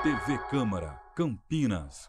TV Câmara, Campinas.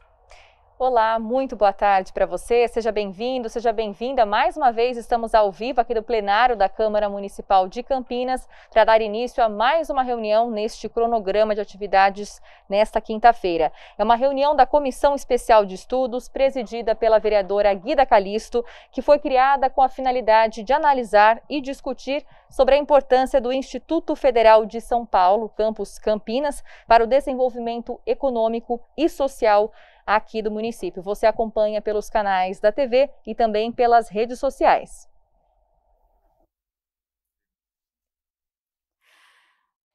Olá, muito boa tarde para você. Seja bem-vindo, seja bem-vinda. Mais uma vez estamos ao vivo aqui do plenário da Câmara Municipal de Campinas para dar início a mais uma reunião neste cronograma de atividades nesta quinta-feira. É uma reunião da Comissão Especial de Estudos, presidida pela vereadora Guida Calisto, que foi criada com a finalidade de analisar e discutir sobre a importância do Instituto Federal de São Paulo, campus Campinas, para o desenvolvimento econômico e social aqui do município. Você acompanha pelos canais da TV e também pelas redes sociais.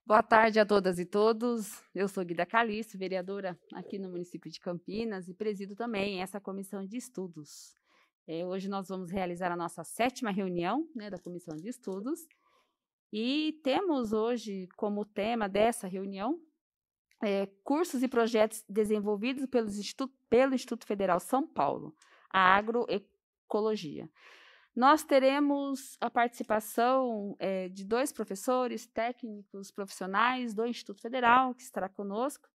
Boa tarde a todas e todos. Eu sou Guida Calisto, vereadora aqui no município de Campinas e presido também essa comissão de estudos. Hoje nós vamos realizar a nossa 7ª reunião, da comissão de estudos e temos hoje como tema dessa reunião cursos e projetos desenvolvidos pelo Instituto Federal São Paulo, a agroecologia. Nós teremos a participação de 2 professores, técnicos, profissionais do Instituto Federal, que estará conosco.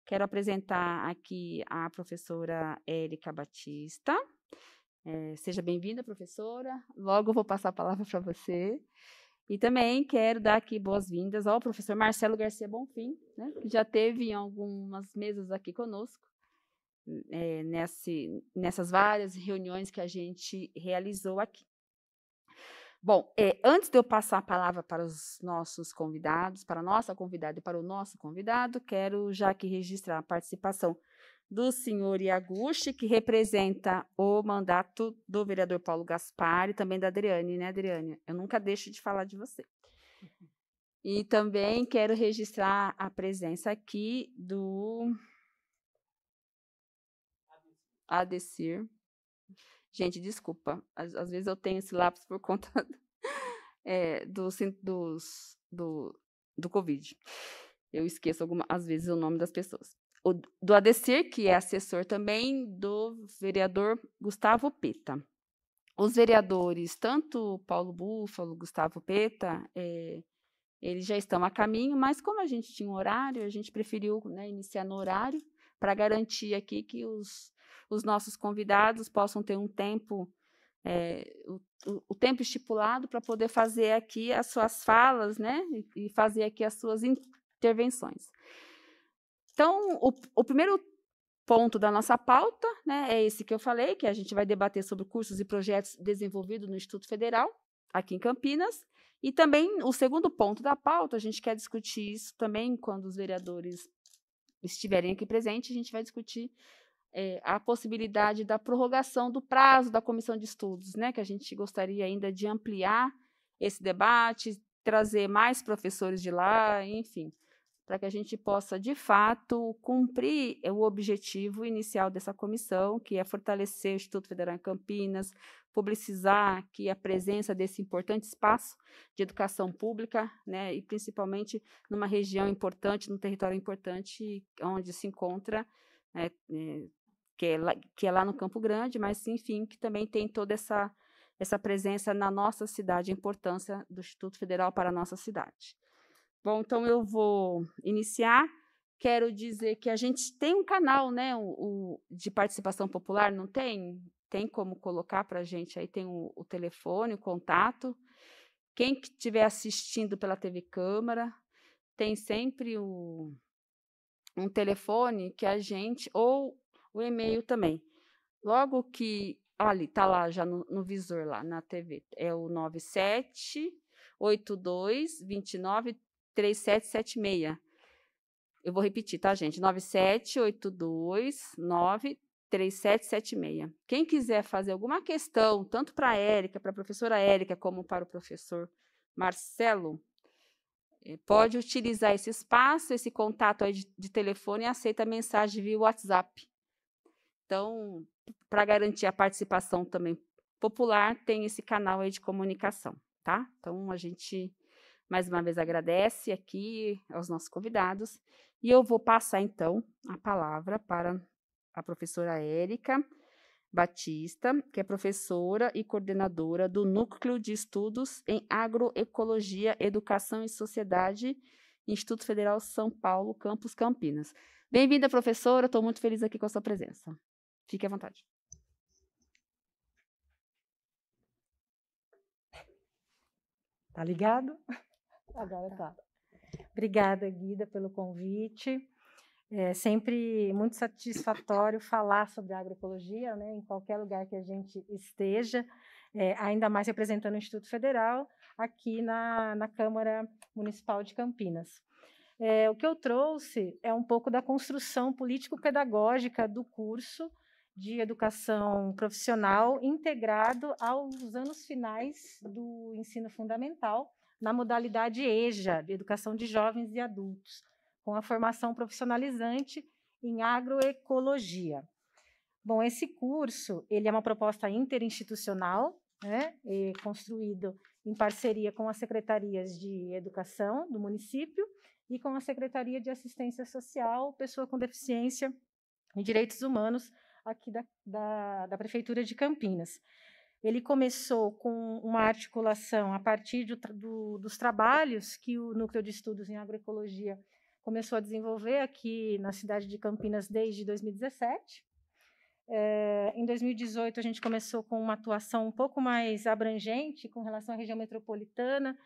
Quero apresentar aqui a professora Érica Batista. Seja bem-vinda, professora. Logo eu vou passar a palavra para você. E também quero dar aqui boas-vindas ao professor Marcelo Garcia Bonfim, que já teve em algumas mesas aqui conosco, nessas várias reuniões que a gente realizou aqui. Bom, antes de eu passar a palavra para os nossos convidados, para a nossa convidada e para o nosso convidado, quero já aqui registrar a participação do senhor Iaguchi, que representa o mandato do vereador Paulo Gaspar e também da Adriane, né, Adriane? Eu nunca deixo de falar de você. E também quero registrar a presença aqui do Adecir. Gente, desculpa, às vezes eu tenho esse lápis por conta do Covid. Eu esqueço às vezes o nome das pessoas. Do Adecir, que é assessor também do vereador Gustavo Peta. Os vereadores, tanto Paulo Búfalo, Gustavo Peta, eles já estão a caminho, mas como a gente tinha um horário, a gente preferiu iniciar no horário para garantir aqui que os nossos convidados possam ter um tempo, o tempo estipulado para poder fazer aqui as suas falas, e fazer aqui as suas intervenções. Então, o primeiro ponto da nossa pauta, é esse que eu falei, que a gente vai debater sobre cursos e projetos desenvolvidos no Instituto Federal, aqui em Campinas, e também o segundo ponto da pauta, a gente quer discutir isso também quando os vereadores estiverem aqui presentes, a gente vai discutir a possibilidade da prorrogação do prazo da comissão de estudos, que a gente gostaria ainda de ampliar esse debate, trazer mais professores de lá, enfim, para que a gente possa, de fato, cumprir o objetivo inicial dessa comissão, que é fortalecer o Instituto Federal em Campinas, publicizar aqui a presença desse importante espaço de educação pública, e principalmente numa região importante, num território importante, onde se encontra, que é lá no Campo Grande, mas, enfim, que também tem toda essa presença na nossa cidade, a importância do Instituto Federal para a nossa cidade. Bom, então eu vou iniciar. Quero dizer que a gente tem um canal, de participação popular, não tem? Tem como colocar para a gente aí, tem o telefone, o contato. Quem estiver assistindo pela TV Câmara, tem sempre um telefone que a gente, ou o e-mail também. Logo que, ali, está lá já no visor, lá na TV, é o 9782293776. Eu vou repetir, tá, gente? 9782293776. Quem quiser fazer alguma questão, tanto para a Érica, para a professora Érica, como para o professor Marcelo, pode utilizar esse espaço, esse contato aí de telefone e aceita mensagem via WhatsApp. Então, para garantir a participação também popular, tem esse canal aí de comunicação, tá? Então, a gente, mais uma vez, agradece aqui aos nossos convidados e eu vou passar, então, a palavra para a professora Érica Batista, que é professora e coordenadora do Núcleo de Estudos em Agroecologia, Educação e Sociedade Instituto Federal São Paulo, campus Campinas. Bem-vinda, professora, estou muito feliz aqui com a sua presença. Fique à vontade. Tá ligado? Agora tá. Obrigada, Guida, pelo convite. É sempre muito satisfatório falar sobre agroecologia, né, em qualquer lugar que a gente esteja, ainda mais representando o Instituto Federal, aqui na Câmara Municipal de Campinas. O que eu trouxe é um pouco da construção político-pedagógica do curso de educação profissional integrado aos anos finais do ensino fundamental, na modalidade EJA, de Educação de Jovens e Adultos, com a formação profissionalizante em agroecologia. Bom, esse curso ele é uma proposta interinstitucional, né, construído em parceria com as secretarias de educação do município e com a Secretaria de Assistência Social, Pessoa com Deficiência e Direitos Humanos, aqui da Prefeitura de Campinas. Ele começou com uma articulação a partir dos trabalhos que o Núcleo de Estudos em Agroecologia começou a desenvolver aqui na cidade de Campinas desde 2017. Em 2018, a gente começou com uma atuação um pouco mais abrangente com relação à região metropolitana,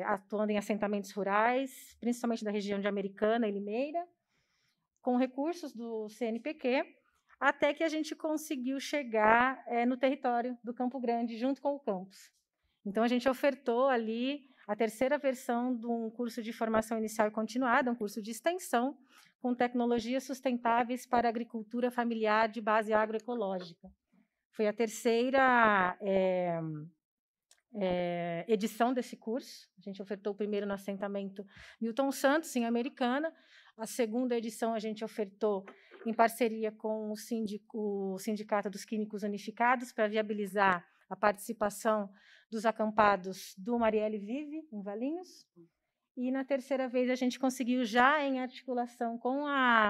atuando em assentamentos rurais, principalmente da região de Americana e Limeira, com recursos do CNPq, até que a gente conseguiu chegar no território do Campo Grande, junto com o campus. Então, a gente ofertou ali a terceira versão de um curso de formação inicial e continuada, um curso de extensão, com tecnologias sustentáveis para a agricultura familiar de base agroecológica. Foi a terceira edição desse curso. A gente ofertou o primeiro no assentamento Milton Santos, em Americana. A segunda edição a gente ofertou em parceria com o Sindicato dos Químicos Unificados para viabilizar a participação dos acampados do Marielle Vive, em Valinhos. E, na terceira vez, a gente conseguiu, já em articulação com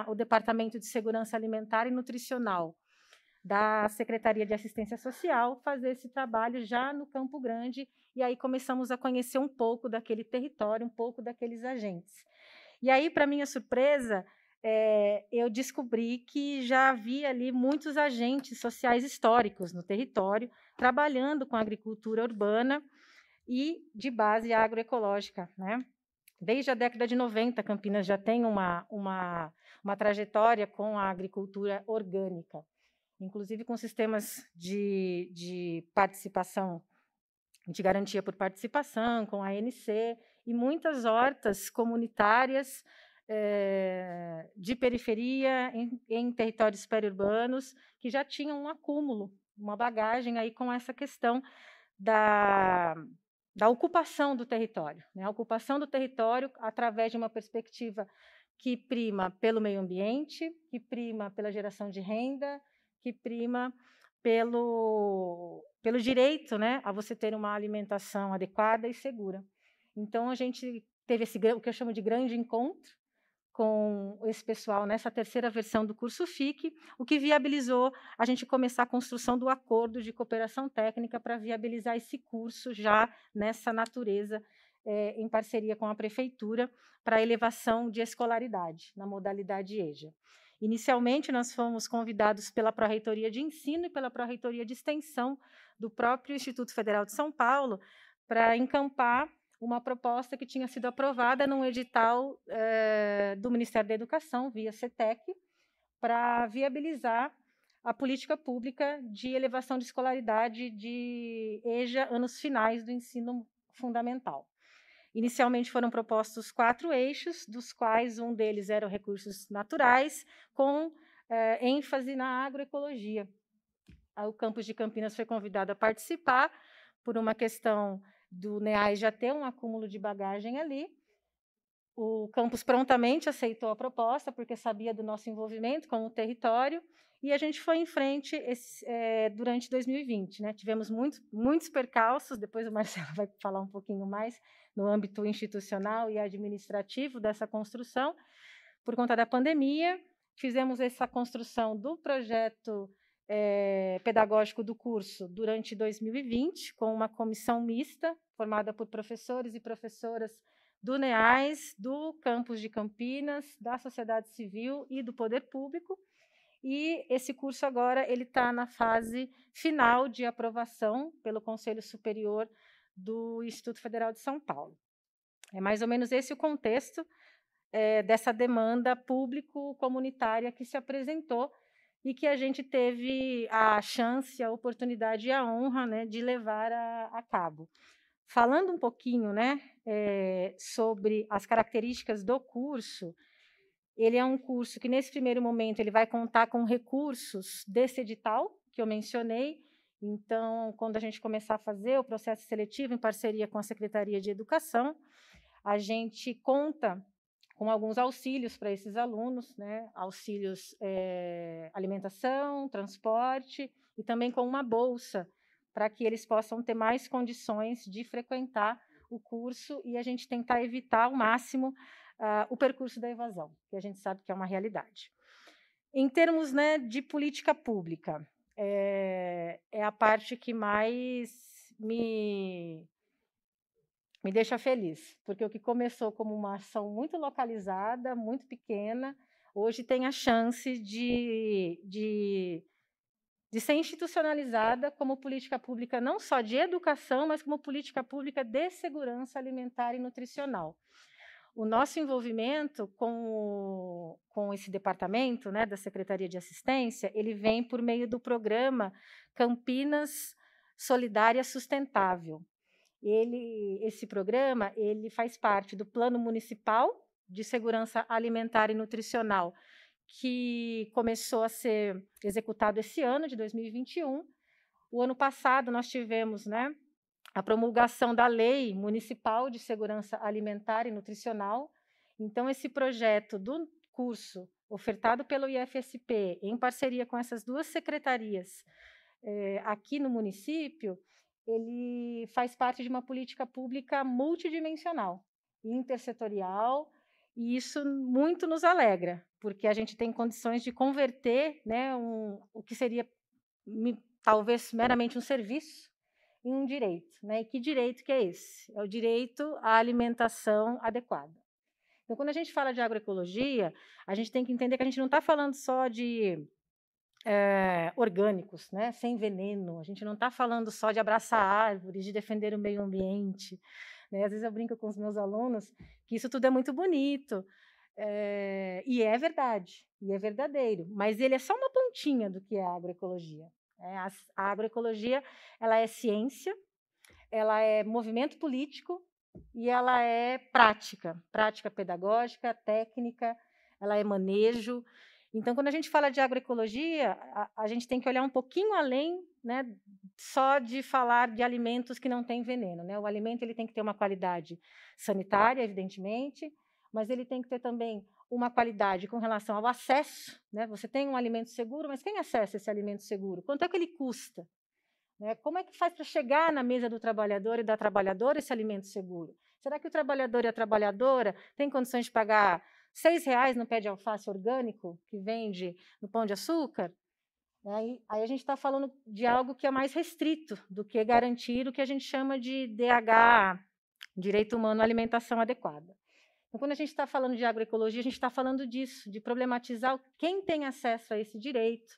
o Departamento de Segurança Alimentar e Nutricional da Secretaria de Assistência Social, fazer esse trabalho já no Campo Grande, e aí começamos a conhecer um pouco daquele território, um pouco daqueles agentes. E aí, para minha surpresa, eu descobri que já havia ali muitos agentes sociais históricos no território, trabalhando com a agricultura urbana e de base agroecológica, né? Desde a década de 90, Campinas já tem uma trajetória com a agricultura orgânica, inclusive com sistemas de participação, de garantia por participação, com a ANC, e muitas hortas comunitárias de periferia, em territórios periurbanos, que já tinham um acúmulo, uma bagagem aí com essa questão da ocupação do território, né? A ocupação do território através de uma perspectiva que prima pelo meio ambiente, que prima pela geração de renda, que prima pelo direito, né, a você ter uma alimentação adequada e segura. Então, a gente teve o que eu chamo de grande encontro com esse pessoal nessa terceira versão do curso FIC, o que viabilizou a gente começar a construção do acordo de cooperação técnica para viabilizar esse curso já nessa natureza, em parceria com a prefeitura, para elevação de escolaridade na modalidade EJA. Inicialmente, nós fomos convidados pela Pró-Reitoria de Ensino e pela Pró-Reitoria de Extensão do próprio Instituto Federal de São Paulo para encampar uma proposta que tinha sido aprovada num edital do Ministério da Educação, via CETEC, para viabilizar a política pública de elevação de escolaridade de EJA anos finais do ensino fundamental. Inicialmente foram propostos 4 eixos, dos quais um deles eram recursos naturais, com ênfase na agroecologia. O campus de Campinas foi convidado a participar por uma questão do NEAI já ter um acúmulo de bagagem ali. O campus prontamente aceitou a proposta, porque sabia do nosso envolvimento com o território, e a gente foi em frente durante 2020. Né? Tivemos muitos percalços, depois o Marcelo vai falar um pouquinho mais no âmbito institucional e administrativo dessa construção. Por conta da pandemia, fizemos essa construção do projeto pedagógico do curso durante 2020, com uma comissão mista, formada por professores e professoras do NEAS, do campus de Campinas, da sociedade civil e do poder público. E esse curso agora ele está na fase final de aprovação pelo Conselho Superior do Instituto Federal de São Paulo. É mais ou menos esse o contexto dessa demanda público-comunitária que se apresentou e que a gente teve a chance, a oportunidade e a honra, né, de levar a cabo. Falando um pouquinho, né, sobre as características do curso, ele é um curso que, nesse primeiro momento, ele vai contar com recursos desse edital que eu mencionei. Então, quando a gente começar a fazer o processo seletivo em parceria com a Secretaria de Educação, a gente conta com alguns auxílios para esses alunos, né? Auxílios alimentação, transporte, e também com uma bolsa para que eles possam ter mais condições de frequentar o curso e a gente tentar evitar ao máximo o percurso da evasão, que a gente sabe que é uma realidade. Em termos, né, de política pública, é a parte que mais me deixa feliz, porque o que começou como uma ação muito localizada, muito pequena, hoje tem a chance de ser institucionalizada como política pública não só de educação, mas como política pública de segurança alimentar e nutricional. O nosso envolvimento com esse departamento, né, da Secretaria de Assistência, ele vem por meio do programa Campinas Solidária Sustentável. Esse programa ele faz parte do Plano Municipal de Segurança Alimentar e Nutricional, que começou a ser executado esse ano, de 2021. O ano passado, nós tivemos, né, a promulgação da Lei Municipal de Segurança Alimentar e Nutricional. Então, esse projeto do curso ofertado pelo IFSP, em parceria com essas duas secretarias aqui no município, ele faz parte de uma política pública multidimensional, intersetorial, e isso muito nos alegra, porque a gente tem condições de converter, né, o que seria talvez meramente um serviço em um direito, né? E que direito que é esse? É o direito à alimentação adequada. Então, quando a gente fala de agroecologia, a gente tem que entender que a gente não está falando só de orgânicos, né, sem veneno. A gente não está falando só de abraçar árvores, de defender o meio ambiente. Né? Às vezes eu brinco com os meus alunos que isso tudo é muito bonito, e é verdade, e é verdadeiro, mas ele é só uma pontinha do que é a agroecologia. A agroecologia ela é ciência, ela é movimento político e ela é prática pedagógica, técnica, ela é manejo. Então, quando a gente fala de agroecologia, a gente tem que olhar um pouquinho além, né, só de falar de alimentos que não têm veneno. Né? O alimento ele tem que ter uma qualidade sanitária, evidentemente, mas ele tem que ter também uma qualidade com relação ao acesso. Né? Você tem um alimento seguro, mas quem acessa esse alimento seguro? Quanto é que ele custa? Né? Como é que faz para chegar na mesa do trabalhador e da trabalhadora esse alimento seguro? Será que o trabalhador e a trabalhadora têm condições de pagar R$6 no pé de alface orgânico que vende no Pão de Açúcar? Aí a gente está falando de algo que é mais restrito do que garantir o que a gente chama de DH, Direito Humano à Alimentação Adequada. Então, quando a gente está falando de agroecologia, a gente está falando disso, de problematizar quem tem acesso a esse direito.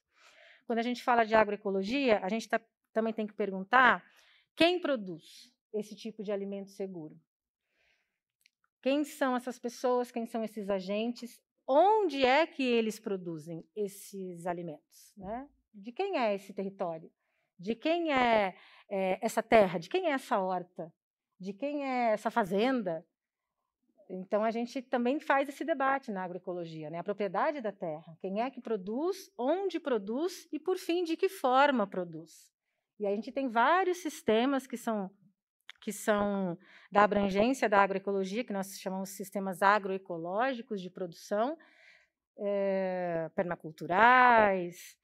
Quando a gente fala de agroecologia, a gente também tem que perguntar quem produz esse tipo de alimento seguro. Quem são essas pessoas, quem são esses agentes, onde é que eles produzem esses alimentos? Né? De quem é esse território? De quem é essa terra? De quem é essa horta? De quem é essa fazenda? Então, a gente também faz esse debate na agroecologia, né? A propriedade da terra, quem é que produz, onde produz e, por fim, de que forma produz. E a gente tem vários sistemas que são da abrangência da agroecologia, que nós chamamos de sistemas agroecológicos de produção, permaculturais,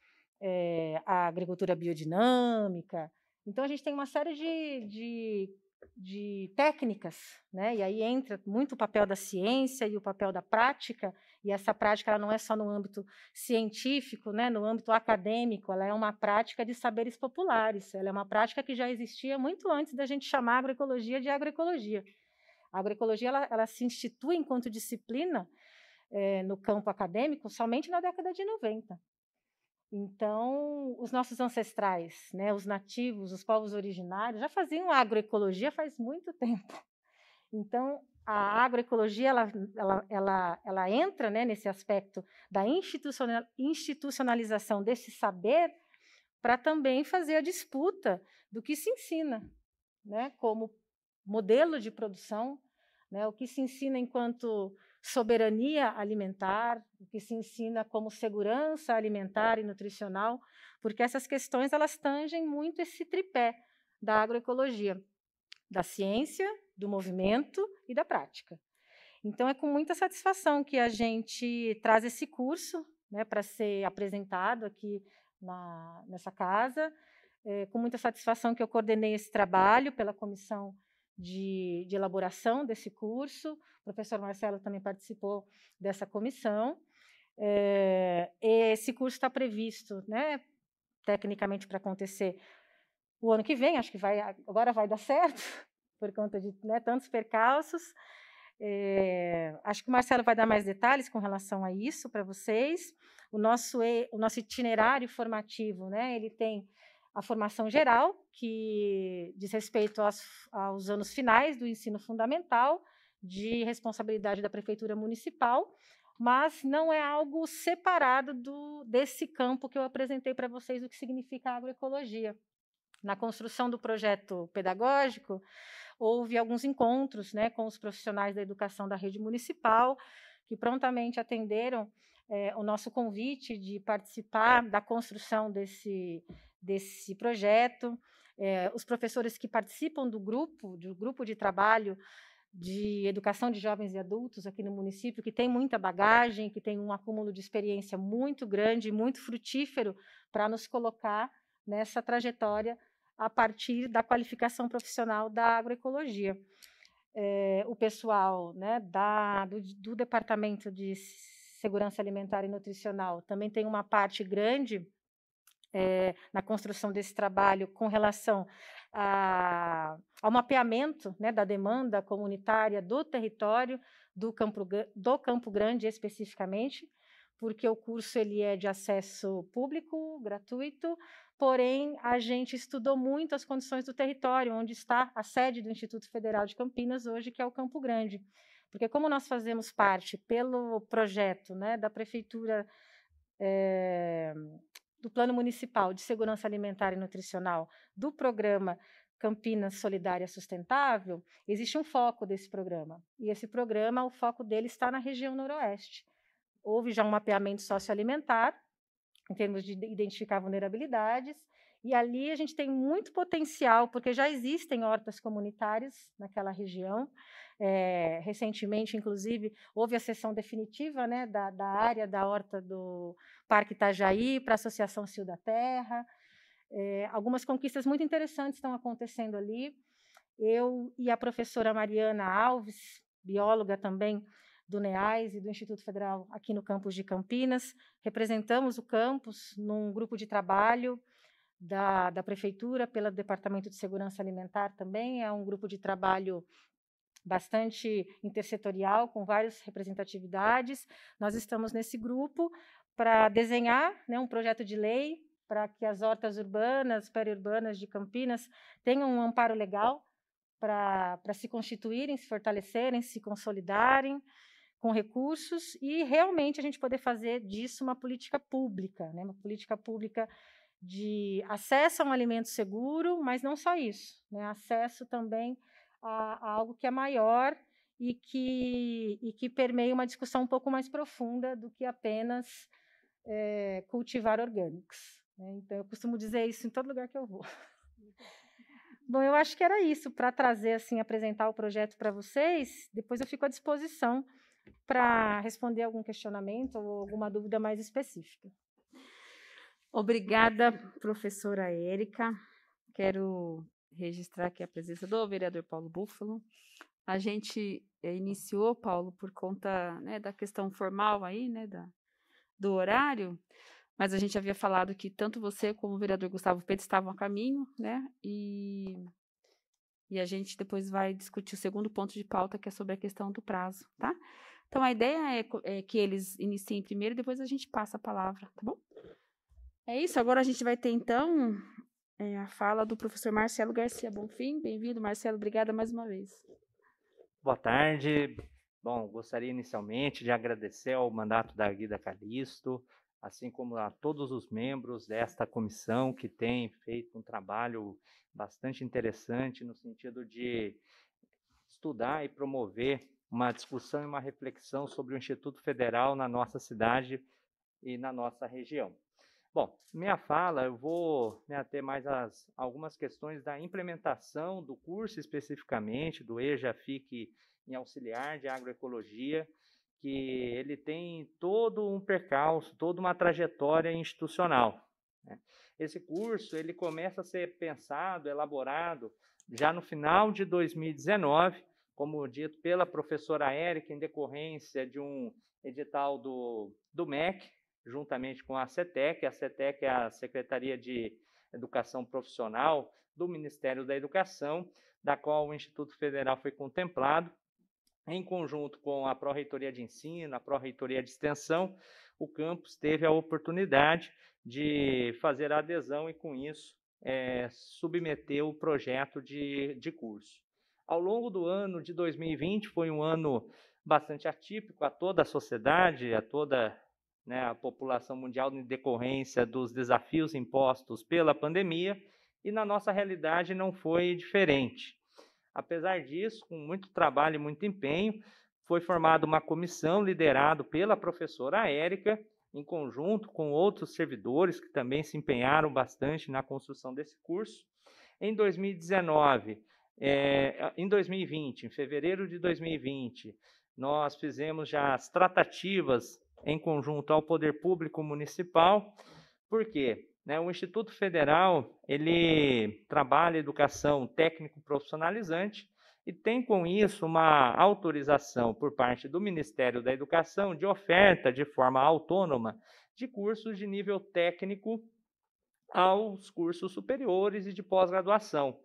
a agricultura biodinâmica. Então, a gente tem uma série de técnicas, né? E aí entra muito o papel da ciência e o papel da prática, e essa prática ela não é só no âmbito científico, né? No âmbito acadêmico, ela é uma prática de saberes populares, ela é uma prática que já existia muito antes da gente chamar a agroecologia de agroecologia. A agroecologia ela se institui enquanto disciplina no campo acadêmico somente na década de 90. Então, os nossos ancestrais, né, os nativos, os povos originários, já faziam agroecologia faz muito tempo. Então, a agroecologia ela entra, né, nesse aspecto da institucionalização desse saber para também fazer a disputa do que se ensina, né, como modelo de produção, né, o que se ensina enquanto soberania alimentar, o que se ensina como segurança alimentar e nutricional, porque essas questões elas tangem muito esse tripé da agroecologia, da ciência, do movimento e da prática. Então, é com muita satisfação que a gente traz esse curso, né, para ser apresentado aqui nessa casa. Com muita satisfação que eu coordenei esse trabalho pela comissão de elaboração desse curso. O professor Marcelo também participou dessa comissão. Esse curso está previsto, né, tecnicamente, para acontecer o ano que vem, acho que agora vai dar certo, por conta de, né, tantos percalços. Acho que o Marcelo vai dar mais detalhes com relação a isso para vocês. O nosso itinerário formativo, né, ele tem a formação geral, que diz respeito aos anos finais do ensino fundamental, de responsabilidade da Prefeitura Municipal, mas não é algo separado desse campo que eu apresentei para vocês, o que significa agroecologia. Na construção do projeto pedagógico, houve alguns encontros, né, com os profissionais da educação da rede municipal, que prontamente atenderam o nosso convite de participar da construção desse projeto. Os professores que participam do grupo de trabalho de educação de jovens e adultos aqui no município, que tem muita bagagem, que tem um acúmulo de experiência muito grande, muito frutífero, para nos colocar nessa trajetória a partir da qualificação profissional da agroecologia. O pessoal, né, do Departamento de Segurança Alimentar e Nutricional também tem uma parte grande na construção desse trabalho com relação ao mapeamento, né, da demanda comunitária do território do Campo Grande especificamente, porque o curso ele é de acesso público, gratuito, porém a gente estudou muito as condições do território, onde está a sede do Instituto Federal de Campinas hoje, que é o Campo Grande. Porque como nós fazemos parte, pelo projeto, né, da Prefeitura, do Plano Municipal de Segurança Alimentar e Nutricional, do programa Campinas Solidária Sustentável, existe um foco desse programa. E esse programa, o foco dele está na região noroeste. Houve já um mapeamento socioalimentar, em termos de identificar vulnerabilidades, e ali a gente tem muito potencial, porque já existem hortas comunitárias naquela região. Recentemente, inclusive, houve a cessão definitiva, né, da área da horta do Parque Itajaí para a Associação Cio da Terra. Algumas conquistas muito interessantes estão acontecendo ali. Eu e a professora Mariana Alves, bióloga também do NEAS e do Instituto Federal aqui no campus de Campinas, representamos o campus num grupo de trabalho da Prefeitura, pelo Departamento de Segurança Alimentar também. É um grupo de trabalho bastante intersetorial, com várias representatividades. Nós estamos nesse grupo para desenhar, né, um projeto de lei para que as hortas urbanas, periurbanas de Campinas tenham um amparo legal para se constituírem, se fortalecerem, se consolidarem com recursos e realmente a gente poder fazer disso uma política pública, né? Uma política pública de acesso a um alimento seguro, mas não só isso, né? Acesso também a algo que é maior e que permeia uma discussão um pouco mais profunda do que apenas cultivar orgânicos, né? Então, eu costumo dizer isso em todo lugar que eu vou. Bom, eu acho que era isso, para trazer, assim, apresentar o projeto para vocês. Depois eu fico à disposição para responder algum questionamento ou alguma dúvida mais específica. Obrigada, professora Érica. Quero registrar aqui a presença do vereador Paulo Búfalo. A gente iniciou, Paulo, por conta, né, da questão formal aí, né, do horário, mas a gente havia falado que tanto você como o vereador Gustavo Peta estavam a caminho, né, e e a gente depois vai discutir o segundo ponto de pauta, que é sobre a questão do prazo, tá? Então, a ideia é que eles iniciem primeiro e depois a gente passa a palavra, tá bom? É isso, agora a gente vai ter, então, a fala do professor Marcelo Garcia Bonfim. Bem-vindo, Marcelo, obrigada mais uma vez. Boa tarde. Bom, gostaria inicialmente de agradecer ao mandato da Guida Calixto, assim como a todos os membros desta comissão que tem feito um trabalho bastante interessante no sentido de estudar e promover uma discussão e uma reflexão sobre o Instituto Federal na nossa cidade e na nossa região. Bom, minha fala, eu vou ter mais algumas questões da implementação do curso especificamente, do EJA-FIC em auxiliar de agroecologia, que ele tem todo um percalço, toda uma trajetória institucional. Esse curso ele começa a ser pensado, elaborado, já no final de 2019, como dito pela professora Érica, em decorrência de um edital do MEC, juntamente com a CETEC. A CETEC é a Secretaria de Educação Profissional do Ministério da Educação, da qual o Instituto Federal foi contemplado. Em conjunto com a Pró-Reitoria de Ensino, a Pró-Reitoria de Extensão, o campus teve a oportunidade de fazer a adesão e, com isso, submeter o projeto de curso. Ao longo do ano de 2020, foi um ano bastante atípico a toda a sociedade, a toda a população mundial em decorrência dos desafios impostos pela pandemia, e na nossa realidade não foi diferente. Apesar disso, com muito trabalho e muito empenho, foi formada uma comissão liderada pela professora Érica, em conjunto com outros servidores que também se empenharam bastante na construção desse curso. Em 2019, em 2020, em fevereiro de 2020, nós fizemos já as tratativas em conjunto ao Poder Público Municipal. Por quê? O Instituto Federal ele trabalha educação técnico-profissionalizante e tem com isso uma autorização por parte do Ministério da Educação de oferta de forma autônoma de cursos de nível técnico aos cursos superiores e de pós-graduação.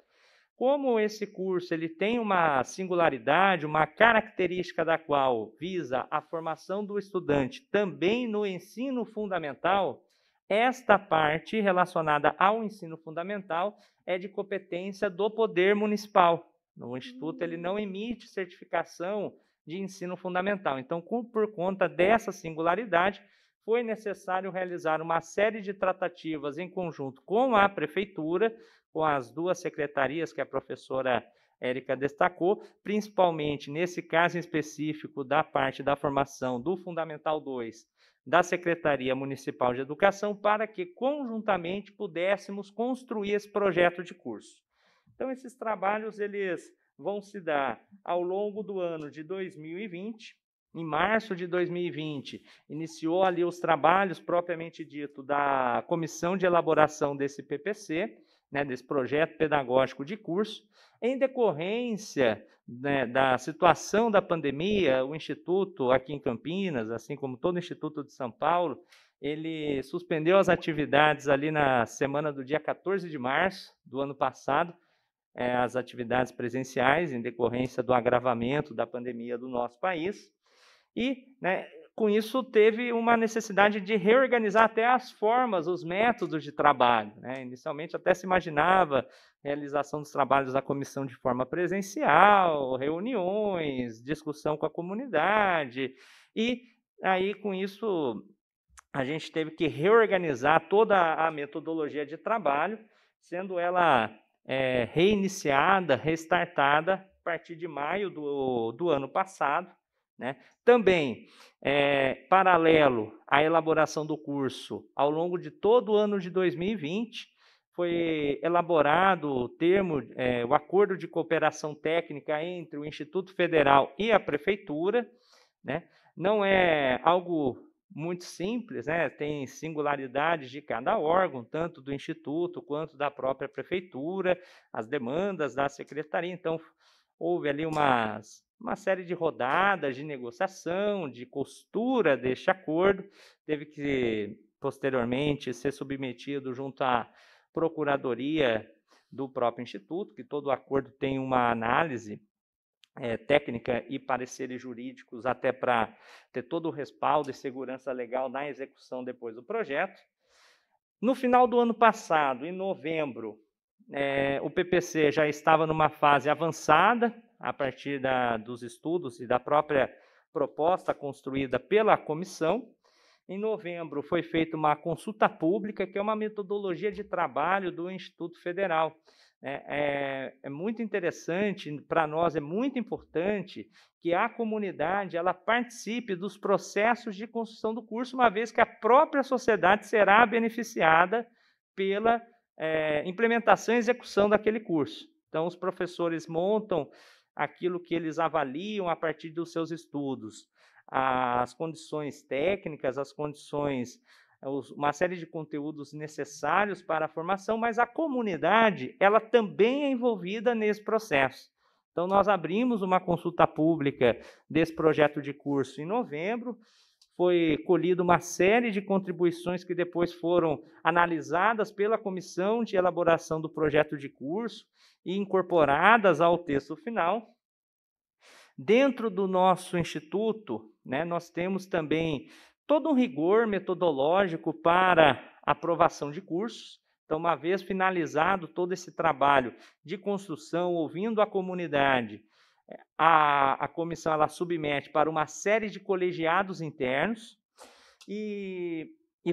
Como esse curso ele tem uma singularidade, uma característica da qual visa a formação do estudante também no ensino fundamental, esta parte relacionada ao ensino fundamental é de competência do Poder Municipal. O Instituto ele não emite certificação de ensino fundamental. Então, por conta dessa singularidade, foi necessário realizar uma série de tratativas em conjunto com a Prefeitura, com as duas secretarias que a professora Érica destacou, principalmente nesse caso em específico da parte da formação do Fundamental 2, da Secretaria Municipal de Educação, para que conjuntamente pudéssemos construir esse projeto de curso. Então, esses trabalhos eles vão se dar ao longo do ano de 2020. Em março de 2020, iniciou ali os trabalhos, propriamente dito, da comissão de elaboração desse PPC, desse projeto pedagógico de curso. Em decorrência da situação da pandemia, o Instituto aqui em Campinas, assim como todo o Instituto de São Paulo, ele suspendeu as atividades ali na semana do dia 14 de março do ano passado, as atividades presenciais, em decorrência do agravamento da pandemia do nosso país. E, com isso, teve uma necessidade de reorganizar até as formas, os métodos de trabalho. Inicialmente, até se imaginava a realização dos trabalhos da comissão de forma presencial, reuniões, discussão com a comunidade. E, aí, com isso, a gente teve que reorganizar toda a metodologia de trabalho, sendo ela reiniciada, restartada a partir de maio do ano passado. Também, paralelo à elaboração do curso, ao longo de todo o ano de 2020, foi elaborado o acordo de cooperação técnica entre o Instituto Federal e a Prefeitura. Não é algo muito simples, tem singularidades de cada órgão, tanto do Instituto quanto da própria Prefeitura, as demandas da Secretaria. Então, houve ali uma série de rodadas de negociação, de costura deste acordo, teve que, posteriormente, ser submetido junto à Procuradoria do próprio Instituto, que todo acordo tem uma análise técnica e pareceres jurídicos até para ter todo o respaldo e segurança legal na execução depois do projeto. No final do ano passado, em novembro, o PPC já estava numa fase avançada, a partir dos estudos e da própria proposta construída pela comissão. Em novembro foi feita uma consulta pública, que é uma metodologia de trabalho do Instituto Federal. É muito interessante, para nós é muito importante que a comunidade ela participe dos processos de construção do curso, uma vez que a própria sociedade será beneficiada pela implementação e execução daquele curso. Então, os professores montam aquilo que eles avaliam a partir dos seus estudos, as condições técnicas, as condições, uma série de conteúdos necessários para a formação, mas a comunidade ela também é envolvida nesse processo. Então, nós abrimos uma consulta pública desse projeto de curso em novembro, foi colhida uma série de contribuições que depois foram analisadas pela comissão de elaboração do projeto de curso e incorporadas ao texto final. Dentro do nosso instituto, nós temos também todo um rigor metodológico para aprovação de cursos. Então, uma vez finalizado todo esse trabalho de construção, ouvindo a comunidade, a comissão ela submete para uma série de colegiados internos e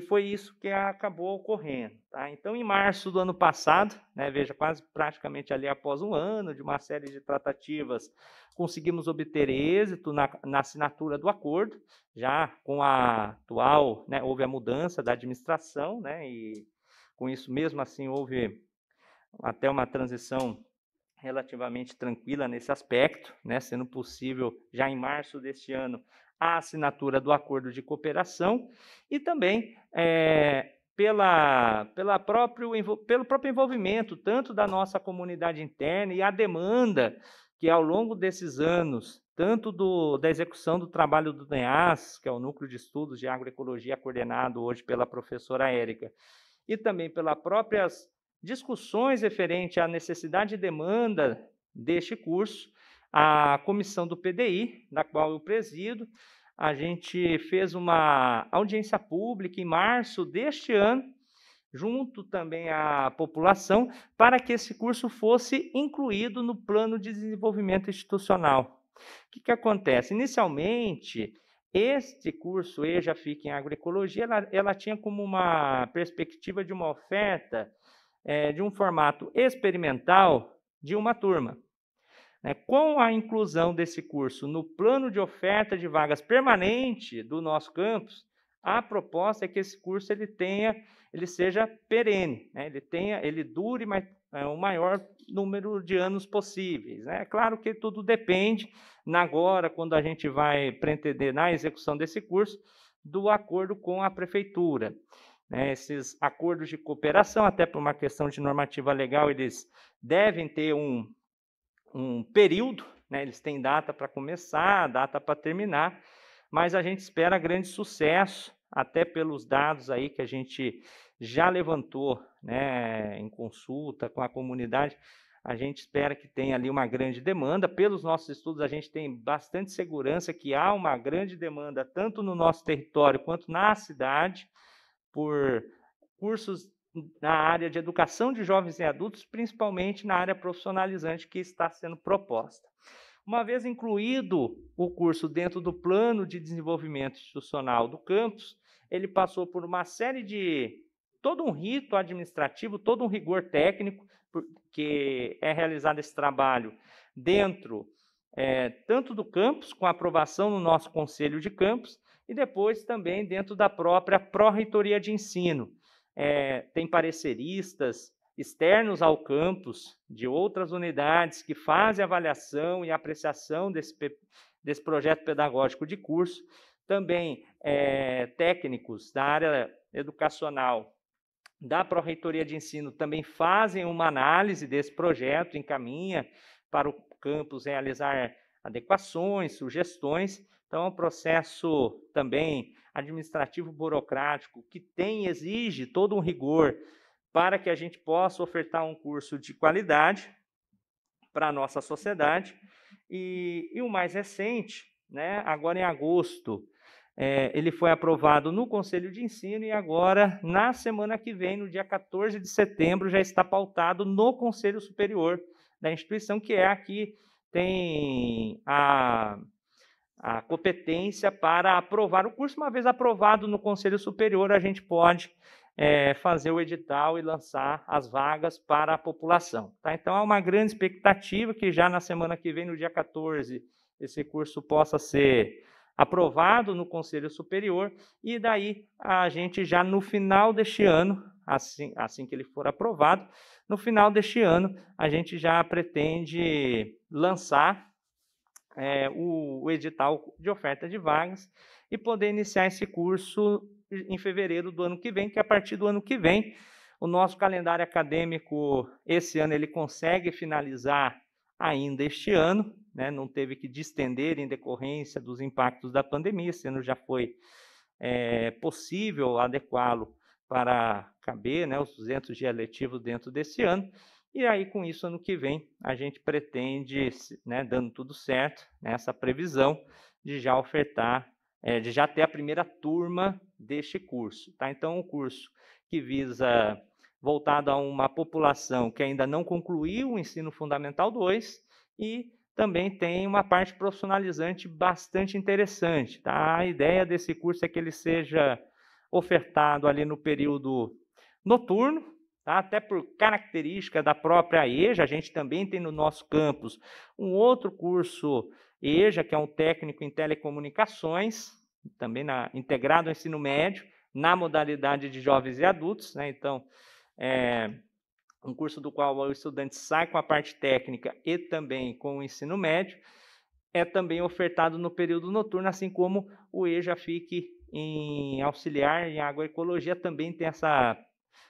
foi isso que acabou ocorrendo. Tá? Então, em março do ano passado, veja, quase praticamente ali após um ano de uma série de tratativas, conseguimos obter êxito na assinatura do acordo, já com a atual, houve a mudança da administração, e com isso mesmo assim houve até uma transição relativamente tranquila nesse aspecto, sendo possível já em março deste ano a assinatura do acordo de cooperação e também pelo próprio envolvimento tanto da nossa comunidade interna e a demanda que ao longo desses anos, tanto da execução do trabalho do NEAS, que é o Núcleo de Estudos de Agroecologia coordenado hoje pela professora Érica, e também pelas próprias discussões referentes à necessidade e demanda deste curso, a comissão do PDI, da qual eu presido, a gente fez uma audiência pública em março deste ano, junto também à população, para que esse curso fosse incluído no plano de desenvolvimento institucional. O que acontece? Inicialmente, este curso EJA FIC em Agroecologia, ela tinha como uma perspectiva de uma oferta de um formato experimental de uma turma. Com a inclusão desse curso no plano de oferta de vagas permanente do nosso campus, a proposta é que esse curso ele seja perene, ele dure o maior número de anos possíveis. É claro que tudo depende, agora, quando a gente vai pretender na execução desse curso, do acordo com a prefeitura. Esses acordos de cooperação, até por uma questão de normativa legal, eles devem ter um período, eles têm data para começar, data para terminar, mas a gente espera grande sucesso, até pelos dados aí que a gente já levantou em consulta com a comunidade, a gente espera que tenha ali uma grande demanda. Pelos nossos estudos, a gente tem bastante segurança que há uma grande demanda, tanto no nosso território quanto na cidade, por cursos na área de educação de jovens e adultos, principalmente na área profissionalizante que está sendo proposta. Uma vez incluído o curso dentro do plano de desenvolvimento institucional do campus, ele passou por uma série todo um rito administrativo, todo um rigor técnico, que é realizado esse trabalho dentro tanto do campus, com aprovação no nosso conselho de campus, e depois também dentro da própria pró-reitoria de ensino. Tem pareceristas externos ao campus, de outras unidades, que fazem avaliação e apreciação desse projeto pedagógico de curso. Também técnicos da área educacional da pró-reitoria de ensino também fazem uma análise desse projeto, encaminha para o campus realizar adequações, sugestões. Então, é um processo também administrativo burocrático que exige todo um rigor para que a gente possa ofertar um curso de qualidade para a nossa sociedade. E o mais recente, né, agora em agosto, ele foi aprovado no Conselho de Ensino e agora, na semana que vem, no dia 14 de setembro, já está pautado no Conselho Superior da instituição, que é aqui tem a competência para aprovar o curso. Uma vez aprovado no Conselho Superior, a gente pode fazer o edital e lançar as vagas para a população. Tá? Então, há uma grande expectativa que já na semana que vem, no dia 14, esse curso possa ser aprovado no Conselho Superior, e daí a gente já no final deste ano, assim que ele for aprovado, no final deste ano, a gente já pretende lançar o edital de oferta de vagas e poder iniciar esse curso em fevereiro do ano que vem, que a partir do ano que vem, o nosso calendário acadêmico, esse ano, ele consegue finalizar ainda este ano, né? Não teve que distender em decorrência dos impactos da pandemia, esse ano já foi possível adequá-lo para caber, né, os 200 dias letivos dentro desse ano. E aí, com isso, ano que vem, a gente pretende, né, dando tudo certo, nessa previsão de já ofertar, de já ter a primeira turma deste curso. Tá? Então, um curso que visa voltado a uma população que ainda não concluiu o ensino fundamental 2 e também tem uma parte profissionalizante bastante interessante. Tá? A ideia desse curso é que ele seja ofertado ali no período noturno, tá? Até por característica da própria EJA, a gente também tem no nosso campus um outro curso EJA, que é um técnico em telecomunicações, também integrado ao ensino médio, na modalidade de jovens e adultos, né? Então, um curso do qual o estudante sai com a parte técnica e também com o ensino médio, é também ofertado no período noturno, assim como o EJA FIC em auxiliar em agroecologia também tem essa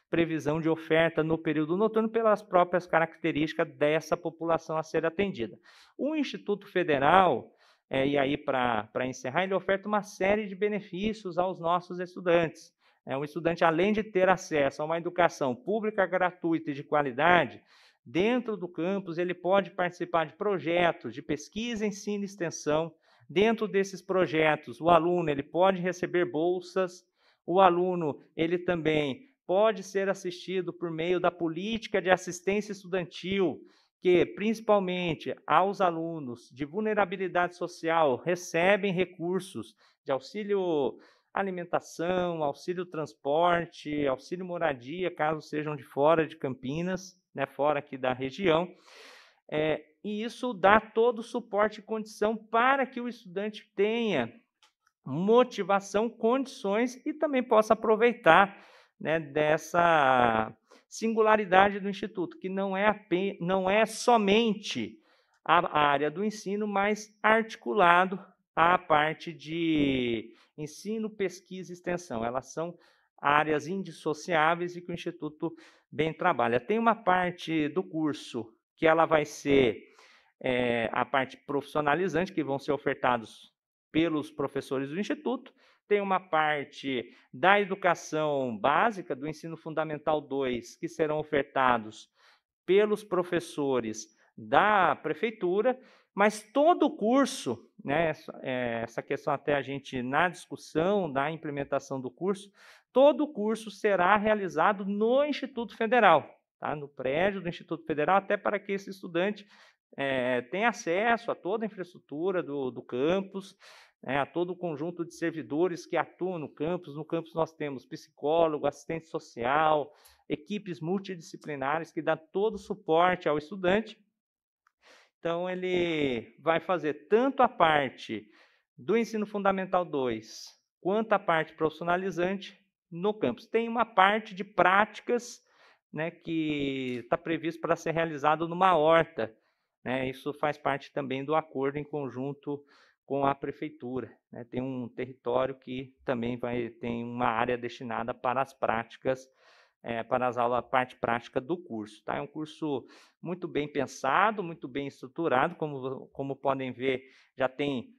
previsão de oferta no período noturno pelas próprias características dessa população a ser atendida. O Instituto Federal, e aí para encerrar, ele oferta uma série de benefícios aos nossos estudantes. Um estudante, além de ter acesso a uma educação pública, gratuita e de qualidade, dentro do campus ele pode participar de projetos de pesquisa, ensino e extensão. Dentro desses projetos, o aluno ele pode receber bolsas, o aluno ele também pode ser assistido por meio da política de assistência estudantil, que principalmente aos alunos de vulnerabilidade social recebem recursos de auxílio alimentação, auxílio transporte, auxílio moradia, caso sejam de fora de Campinas, né, fora aqui da região. E isso dá todo o suporte e condição para que o estudante tenha motivação, condições e também possa aproveitar, né, dessa singularidade do Instituto, que não é somente a área do ensino, mas articulado à parte de ensino, pesquisa e extensão. Elas são áreas indissociáveis e que o Instituto bem trabalha. Tem uma parte do curso que ela vai ser a parte profissionalizante, que vão ser ofertados pelos professores do Instituto. Tem uma parte da educação básica, do ensino fundamental 2, que serão ofertados pelos professores da prefeitura, mas todo o curso, né, essa questão até a gente na discussão da implementação do curso, todo o curso será realizado no Instituto Federal, tá? No prédio do Instituto Federal, até para que esse estudante tenha acesso a toda a infraestrutura do campus, a todo o conjunto de servidores que atuam no campus. No campus nós temos psicólogo, assistente social, equipes multidisciplinares que dão todo o suporte ao estudante. Então, ele vai fazer tanto a parte do ensino fundamental 2, quanto a parte profissionalizante no campus. Tem uma parte de práticas, né, que está previsto para ser realizado numa horta, né? Isso faz parte também do acordo em conjunto com a prefeitura, né? Tem um território que também tem uma área destinada para as práticas, para as aulas, a parte prática do curso. Tá? É um curso muito bem pensado, muito bem estruturado, como podem ver, já tem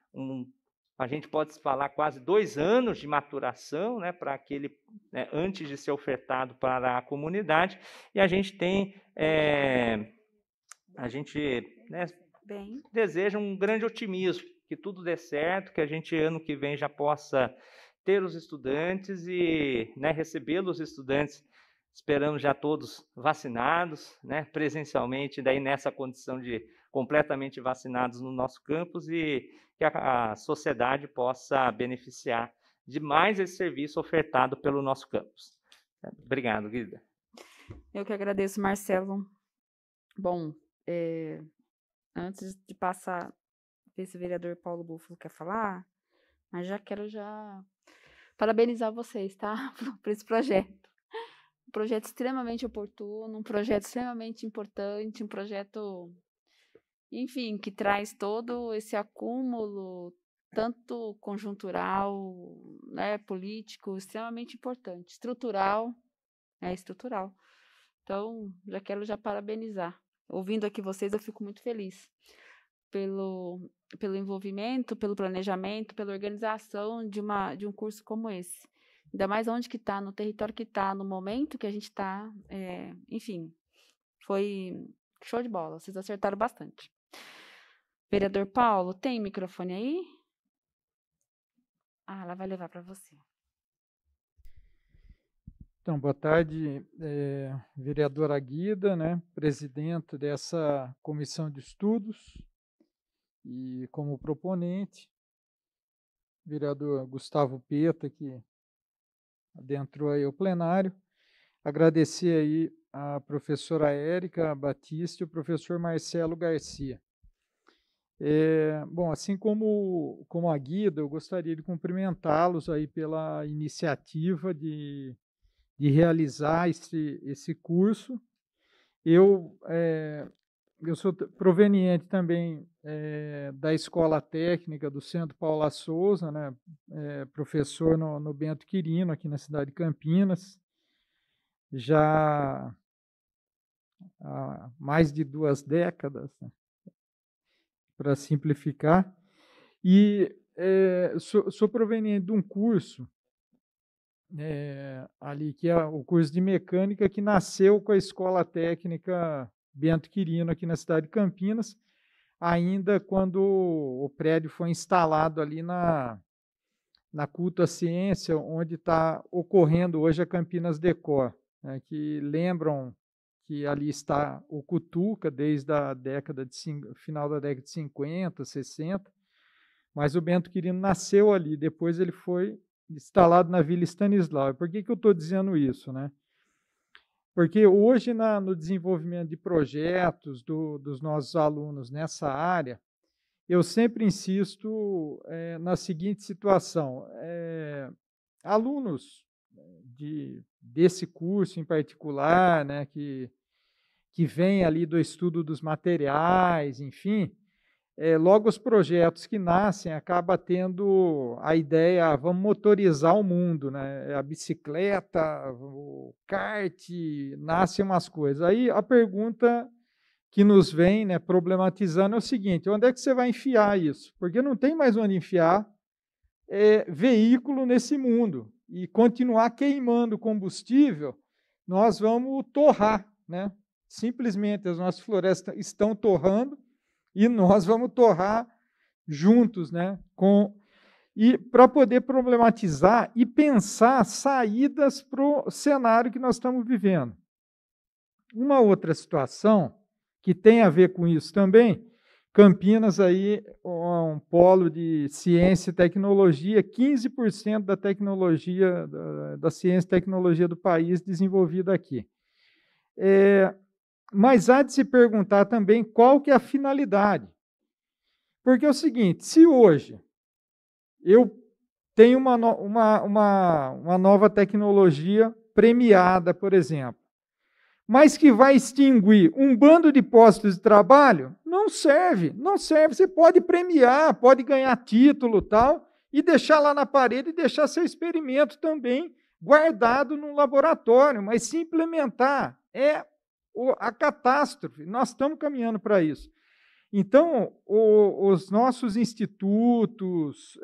a gente pode falar quase 2 anos de maturação, né, para aquele, né, antes de ser ofertado para a comunidade, e a gente tem, né, deseja um grande otimismo, que tudo dê certo, que a gente ano que vem já possa ter os estudantes e, né, receber os estudantes. Esperamos já todos vacinados, né, presencialmente, daí nessa condição de completamente vacinados no nosso campus, e que a sociedade possa beneficiar de mais esse serviço ofertado pelo nosso campus. Obrigado, Guida. Eu que agradeço, Marcelo. Bom, antes de passar, ver se o vereador Paulo Búfalo quer falar, mas já quero parabenizar vocês, tá? Por esse projeto. Um projeto extremamente oportuno, um projeto extremamente importante, um projeto, enfim, que traz todo esse acúmulo, tanto conjuntural, né, político, extremamente importante, estrutural. Então, já quero parabenizar. Ouvindo aqui vocês, eu fico muito feliz pelo envolvimento, pelo planejamento, pela organização de um curso como esse. Ainda mais onde que está, no território que está, no momento que a gente está. Enfim, foi show de bola. Vocês acertaram bastante. Vereador Paulo, tem microfone aí? Ela vai levar para você. Então, boa tarde, vereadora Guida, né, presidente dessa comissão de estudos, e como proponente, vereador Gustavo Peta, que adentrou aí o plenário. Agradecer aí a professora Érica Batista e o professor Marcelo Garcia. Bom, assim como a Guida, eu gostaria de cumprimentá-los aí pela iniciativa de realizar esse curso. Eu sou proveniente também da Escola Técnica do Centro Paula Souza, né, professor no Bento Quirino, aqui na cidade de Campinas, já há mais de 2 décadas, né, para simplificar, e sou proveniente de um curso ali, que é o curso de mecânica, que nasceu com a Escola Técnica Bento Quirino, aqui na cidade de Campinas, ainda quando o prédio foi instalado ali na Culto à Ciência, onde está ocorrendo hoje a Campinas Decor, né, que lembram que ali está o Cutuca desde a final da década de 50, 60, mas o Bento Quirino nasceu ali, depois ele foi instalado na Vila Stanislau. Por que eu estou dizendo isso, né? Porque hoje, no desenvolvimento de projetos dos nossos alunos nessa área, eu sempre insisto na seguinte situação: alunos desse curso em particular, né, que vem ali do estudo dos materiais, enfim, logo os projetos que nascem acabam tendo a ideia, vamos motorizar o mundo, né? A bicicleta, o kart, nascem umas coisas. Aí a pergunta que nos vem, né, problematizando, é o seguinte: onde é que você vai enfiar isso? Porque não tem mais onde enfiar veículo nesse mundo. E continuar queimando combustível, nós vamos torrar, né? Simplesmente as nossas florestas estão torrando, e nós vamos torrar juntos, né? E para poder problematizar e pensar saídas para o cenário que nós estamos vivendo. Uma outra situação que tem a ver com isso também, Campinas aí um polo de ciência e tecnologia, 15% da tecnologia, da ciência e tecnologia do país desenvolvida aqui. Mas há de se perguntar também qual que é a finalidade. Porque é o seguinte: se hoje eu tenho uma nova tecnologia premiada, por exemplo, mas que vai extinguir um bando de postos de trabalho, não serve. Você pode premiar, pode ganhar título tal, e deixar lá na parede, e deixar seu experimento também guardado num laboratório, mas se implementar a catástrofe. Nós estamos caminhando para isso. Então, os nossos institutos,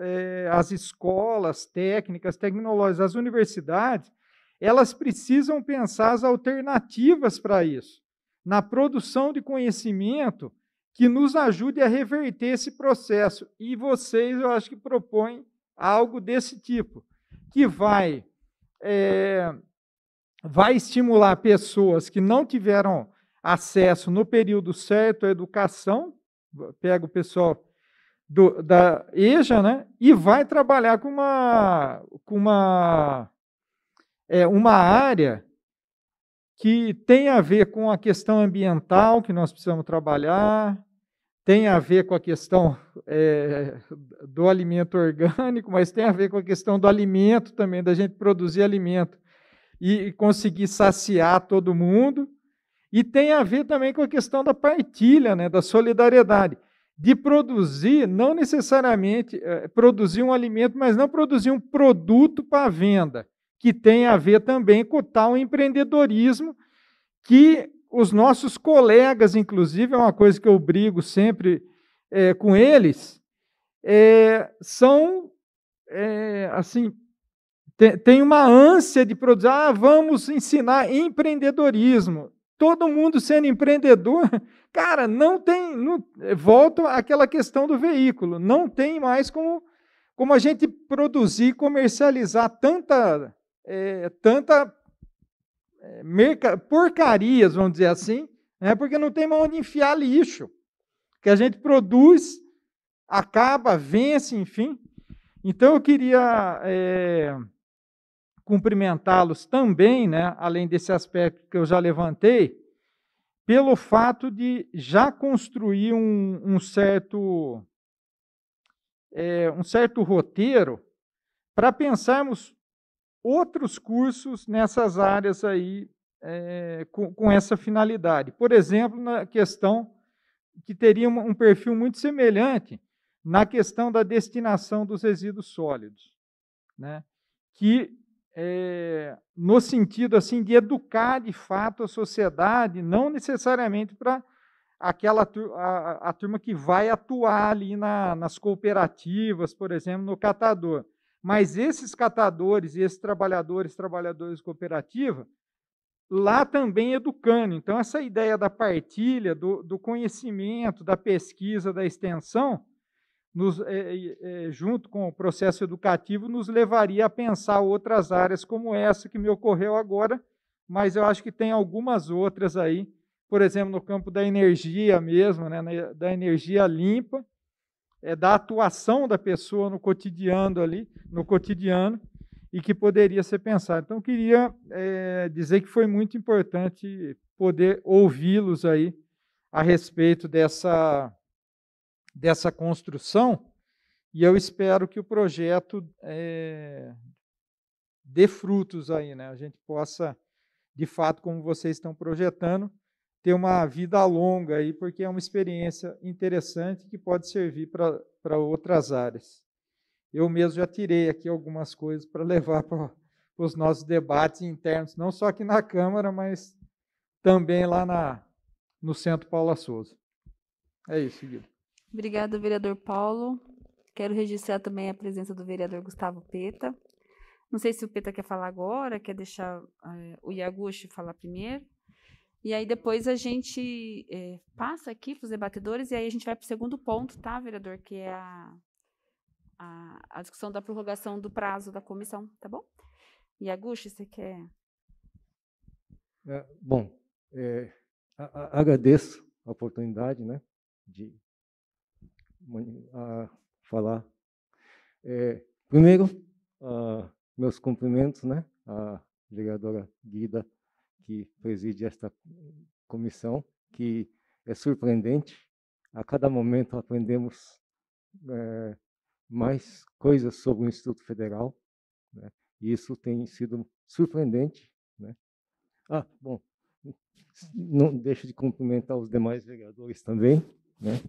as escolas técnicas, tecnológicas, as universidades, elas precisam pensar as alternativas para isso, na produção de conhecimento que nos ajude a reverter esse processo. E vocês, eu acho que propõem algo desse tipo, que vai estimular pessoas que não tiveram acesso no período certo à educação, pega o pessoal da EJA, né, e vai trabalhar com uma área que tem a ver com a questão ambiental, que nós precisamos trabalhar, tem a ver com a questão do alimento orgânico, mas tem a ver com a questão do alimento também, da gente produzir alimento e conseguir saciar todo mundo, e tem a ver também com a questão da partilha, né, da solidariedade, de produzir, não necessariamente produzir um alimento, mas não produzir um produto para venda, que tem a ver também com o tal empreendedorismo, que os nossos colegas, inclusive, é uma coisa que eu brigo sempre com eles, são, assim, tem uma ânsia de produzir, vamos ensinar empreendedorismo. Todo mundo sendo empreendedor, cara, volta àquela questão do veículo, não tem mais como a gente produzir e comercializar tanta porcarias, vamos dizer assim, né, porque não tem mais onde enfiar lixo, que a gente produz, acaba, vence, enfim. Então, eu queria cumprimentá-los também, né, além desse aspecto que eu já levantei, pelo fato de já construir um certo roteiro para pensarmos outros cursos nessas áreas aí, com essa finalidade. Por exemplo, na questão que teria um perfil muito semelhante na questão da destinação dos resíduos sólidos, né, que no sentido assim de educar de fato a sociedade, não necessariamente para aquela a turma que vai atuar ali nas cooperativas, por exemplo, no catador, mas esses catadores e esses trabalhadores de cooperativa, lá também educando. Então, essa ideia da partilha, do conhecimento, da pesquisa, da extensão, junto com o processo educativo, nos levaria a pensar outras áreas como essa que me ocorreu agora, mas eu acho que tem algumas outras aí, por exemplo, no campo da energia mesmo, né, da energia limpa, da atuação da pessoa no cotidiano, e que poderia ser pensado. Então, queria dizer que foi muito importante poder ouvi-los aí a respeito dessa construção, e eu espero que o projeto dê frutos aí, né? A gente possa, de fato, como vocês estão projetando, ter uma vida longa aí, porque é uma experiência interessante que pode servir para outras áreas. Eu mesmo já tirei aqui algumas coisas para levar para os nossos debates internos, não só aqui na Câmara, mas também lá no Centro Paula Souza. É isso, Guilherme. Obrigada, vereador Paulo. Quero registrar também a presença do vereador Gustavo Peta. Não sei se o Peta quer falar agora, quer deixar o Yaguchi falar primeiro. E aí depois a gente passa aqui para os debatedores e aí a gente vai para o segundo ponto, tá, vereador? Que é a discussão da prorrogação do prazo da comissão, tá bom? Yaguchi, você quer? Bom, agradeço a oportunidade, né, de falar. Primeiro, meus cumprimentos, né, à vereadora Guida, que preside esta comissão, que é surpreendente. A cada momento aprendemos mais coisas sobre o Instituto Federal, né, e isso tem sido surpreendente, né. Bom, não deixo de cumprimentar os demais vereadores também, né.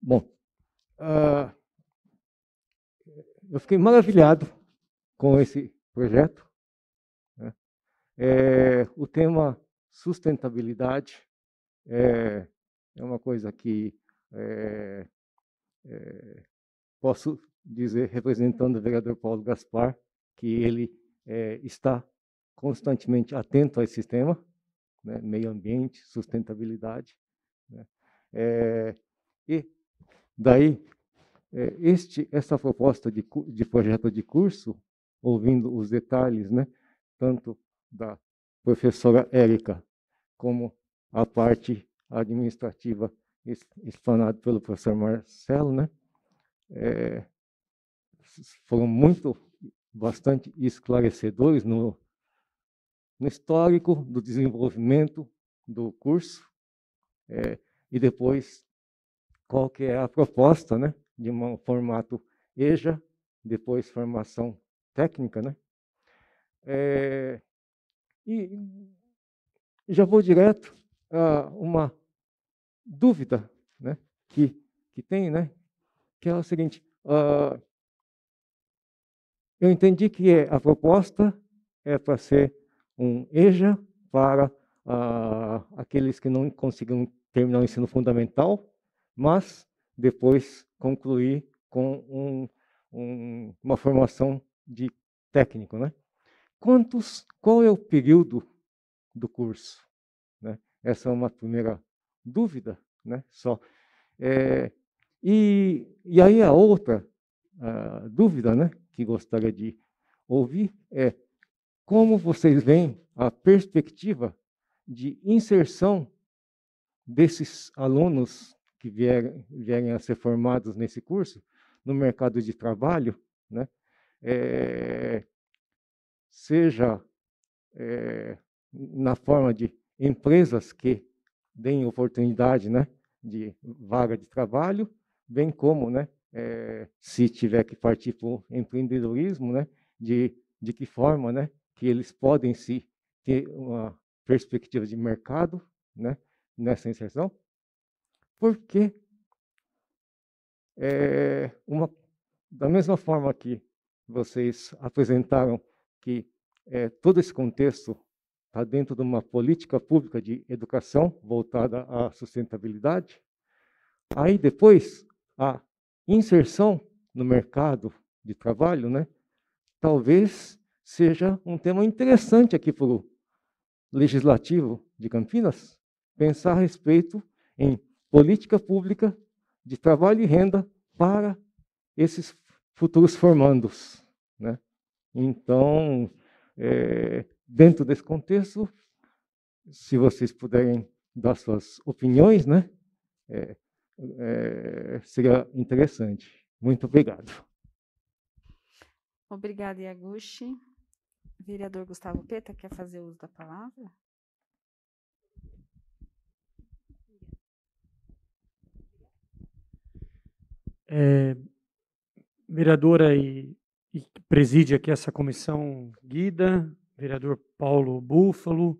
Bom, eu fiquei maravilhado com esse projeto, né. O tema sustentabilidade é uma coisa que posso dizer, representando o vereador Paulo Gaspar, que ele está constantemente atento a esse tema, né, meio ambiente, sustentabilidade, né, e daí essa proposta de projeto de curso, ouvindo os detalhes, né, tanto da professora Érica como a parte administrativa explanada pelo professor Marcelo, né, foram bastante esclarecedores no histórico do desenvolvimento do curso, e depois qual que é a proposta, né, de um formato EJA, depois formação técnica, né? E já vou direto a uma dúvida, né, que tem, né, que é o seguinte: eu entendi que a proposta é para ser um EJA para aqueles que não conseguiram terminar o ensino fundamental, mas depois concluir com uma formação de técnico, né? Qual é o período do curso, né? Essa é uma primeira dúvida, né? Só. E aí a outra dúvida, né, que gostaria de ouvir é como vocês veem a perspectiva de inserção desses alunos que vierem a ser formados nesse curso no mercado de trabalho, né? Seja na forma de empresas que deem oportunidade, né, de vaga de trabalho, bem como, né, se tiver que partir para o empreendedorismo, né, de que forma, né, que eles podem ter uma perspectiva de mercado, né, nessa inserção. Porque da mesma forma que vocês apresentaram que todo esse contexto está dentro de uma política pública de educação voltada à sustentabilidade, aí depois a inserção no mercado de trabalho, né, talvez seja um tema interessante aqui para o Legislativo de Campinas, pensar a respeito em política pública de trabalho e renda para esses futuros formandos, né? Então, dentro desse contexto, se vocês puderem dar suas opiniões, né, seria interessante. Muito obrigado. Obrigada, Iaguchi. Vereador Gustavo Peta, quer fazer uso da palavra? Vereadora e que preside aqui essa comissão Guida, vereador Paulo Búfalo,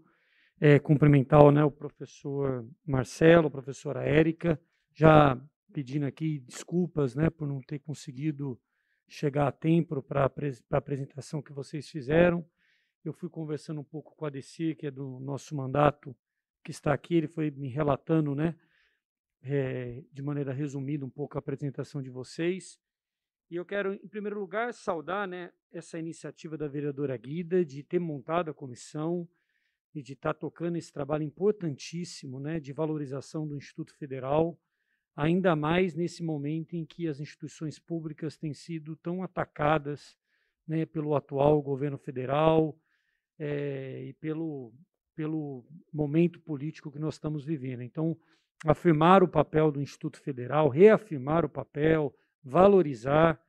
cumprimentar, né, o professor Marcelo, a professora Érica, já pedindo aqui desculpas, né, por não ter conseguido chegar a tempo para a apresentação que vocês fizeram. Eu fui conversando um pouco com a ADC, que é do nosso mandato, que está aqui, ele foi me relatando, né, de maneira resumida um pouco a apresentação de vocês. E eu quero, em primeiro lugar, saudar, né, essa iniciativa da vereadora Guida de ter montado a comissão e de estar tocando esse trabalho importantíssimo, né, de valorização do Instituto Federal, ainda mais nesse momento em que as instituições públicas têm sido tão atacadas, né, pelo atual governo federal e pelo momento político que nós estamos vivendo. Então, afirmar o papel do Instituto Federal, reafirmar o papel, valorizar,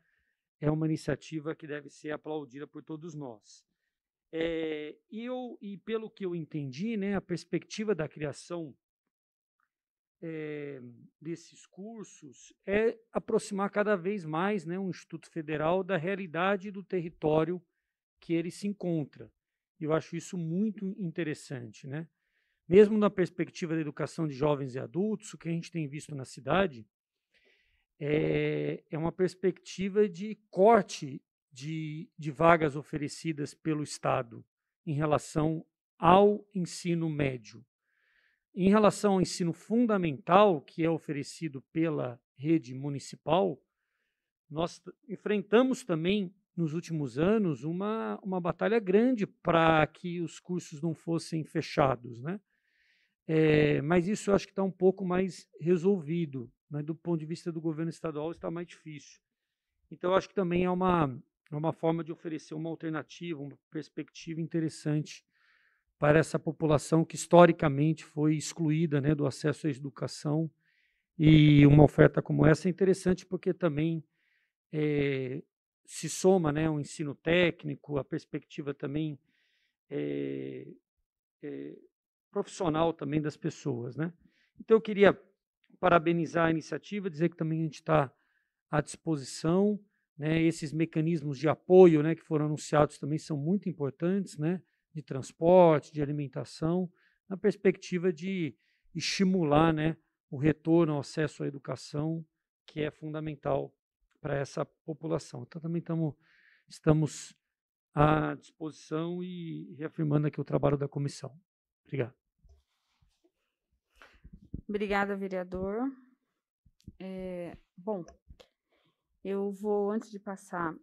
é uma iniciativa que deve ser aplaudida por todos nós. E pelo que eu entendi, né, a perspectiva da criação desses cursos é aproximar cada vez mais, né, um Instituto Federal da realidade do território que ele se encontra. Eu acho isso muito interessante, né? Mesmo na perspectiva da educação de jovens e adultos, o que a gente tem visto na cidade é uma perspectiva de corte de vagas oferecidas pelo Estado em relação ao ensino médio. Em relação ao ensino fundamental, que é oferecido pela rede municipal, nós enfrentamos também, nos últimos anos, uma batalha grande para que os cursos não fossem fechados, né? Mas isso eu acho que está um pouco mais resolvido, né? Do ponto de vista do governo estadual, está mais difícil. Então, eu acho que também é uma forma de oferecer uma alternativa, uma perspectiva interessante para essa população que historicamente foi excluída, né, do acesso à educação. E uma oferta como essa é interessante porque também se soma, né, um ensino técnico, a perspectiva também profissional também das pessoas, né? Então, eu queria parabenizar a iniciativa, dizer que também a gente está à disposição, né? Esses mecanismos de apoio, né, que foram anunciados também são muito importantes, né? De transporte, de alimentação, na perspectiva de estimular, né, o retorno ao acesso à educação, que é fundamental para essa população. Então, também estamos à disposição e reafirmando aqui o trabalho da comissão. Obrigado. Obrigada, vereador. Bom, eu vou, antes de passar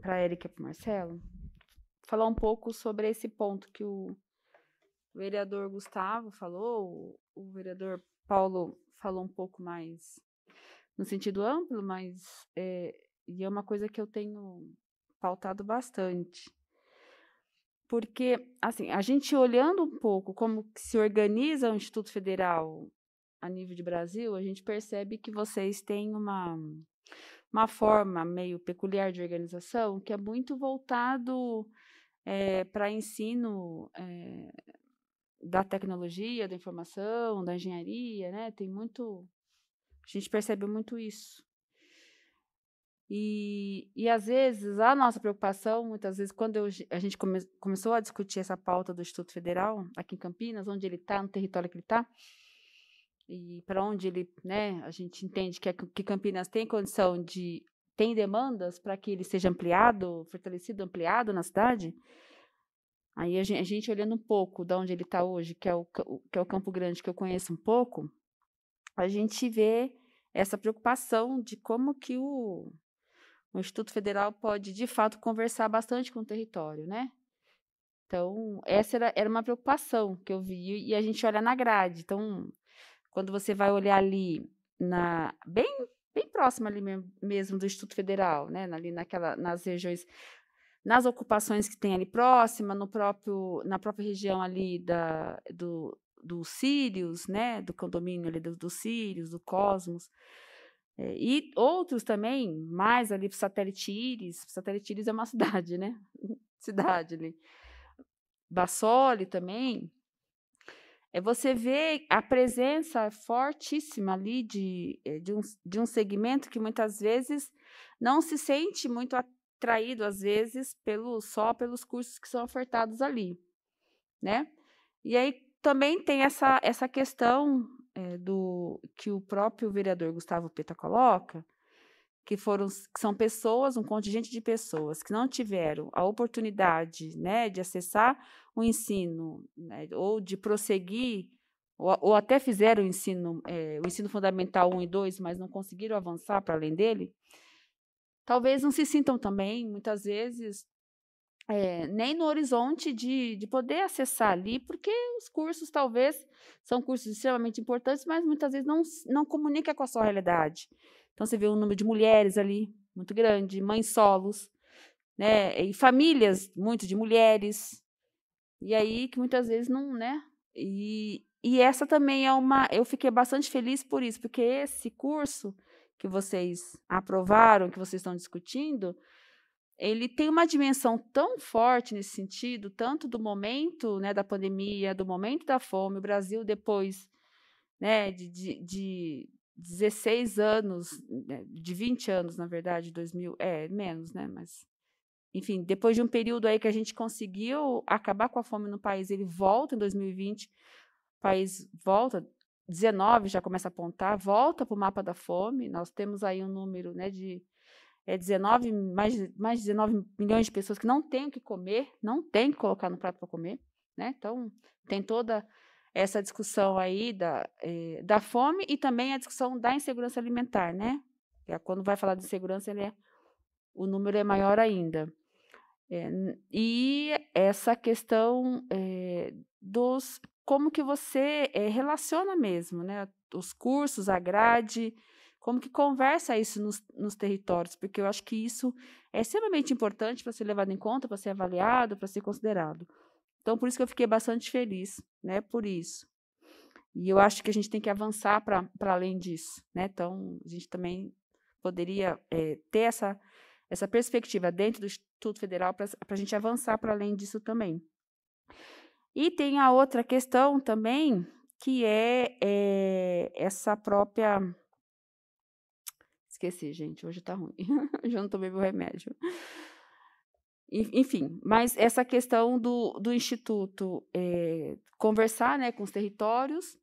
para a Érica e para o Marcelo, falar um pouco sobre esse ponto que o vereador Gustavo falou, o vereador Paulo falou um pouco mais no sentido amplo, mas e é uma coisa que eu tenho pautado bastante. Porque, assim, a gente olhando um pouco como que se organiza o Instituto Federal a nível de Brasil, a gente percebe que vocês têm uma forma meio peculiar de organização que é muito voltado para ensino da tecnologia, da informação, da engenharia, né? Tem muito, a gente percebe muito isso. E às vezes, a nossa preocupação, muitas vezes, quando a gente começou a discutir essa pauta do Instituto Federal, aqui em Campinas, onde ele está, no território que ele está, e para onde ele, né, a gente entende que Campinas tem condição tem demandas para que ele seja ampliado, fortalecido, ampliado na cidade, aí a gente olhando um pouco de onde ele está hoje, que é o Campo Grande, que eu conheço um pouco, a gente vê essa preocupação de como que o Instituto Federal pode, de fato, conversar bastante com o território, né? Então, essa era uma preocupação que eu vi, e a gente olha na grade. Então, quando você vai olhar ali, bem próximo ali mesmo do Instituto Federal, né? Ali nas regiões, nas ocupações que tem ali próxima, na própria região ali do Sírios, né? Do condomínio ali do Sírios, do Cosmos, e outros também, mais ali para o Satélite Íris. Satélite Íris é uma cidade, né? Cidade ali. Bassoli também. Você vê a presença fortíssima ali de um segmento que muitas vezes não se sente muito atraído, às vezes, só pelos cursos que são ofertados ali, né? E aí também tem essa questão que o próprio vereador Gustavo Peta coloca, que são pessoas, um contingente de pessoas que não tiveram a oportunidade, né, de acessar o ensino, né, ou de prosseguir, ou até fizeram o ensino fundamental 1 e 2, mas não conseguiram avançar para além dele, talvez não se sintam também, muitas vezes, nem no horizonte de poder acessar ali, porque os cursos talvez são cursos extremamente importantes, mas muitas vezes não comunicam com a sua realidade. Então, você vê um número de mulheres ali muito grande, mães solos, né, e famílias muito de mulheres, e aí que muitas vezes não, né? E essa também eu fiquei bastante feliz por isso, porque esse curso que vocês aprovaram, que vocês estão discutindo, ele tem uma dimensão tão forte nesse sentido, tanto do momento, né, da pandemia, do momento da fome, o Brasil depois, né, de 16 anos, de 20 anos, na verdade, 2000, menos, né, mas, enfim, depois de um período aí que a gente conseguiu acabar com a fome no país, ele volta em 2020, o país volta, 19 já começa a apontar, volta para o mapa da fome, nós temos aí um número, né, de mais de 19 milhões de pessoas que não têm o que comer, não têm o que colocar no prato para comer, né? Então, tem toda essa discussão aí da fome e também a discussão da insegurança alimentar, né? Quando vai falar de insegurança, o número é maior ainda. E essa questão como que você relaciona mesmo, né? Os cursos, a grade, como que conversa isso nos territórios, porque eu acho que isso é extremamente importante para ser levado em conta, para ser avaliado, para ser considerado. Então, por isso que eu fiquei bastante feliz, né, por isso. E eu acho que a gente tem que avançar para além disso, né? Então, a gente também poderia ter essa perspectiva dentro do Instituto Federal para a gente avançar para além disso também. E tem a outra questão também, que é essa própria... Esqueci, gente, hoje está ruim. Já não tomei meu remédio. Enfim, mas essa questão do Instituto conversar, né, com os territórios,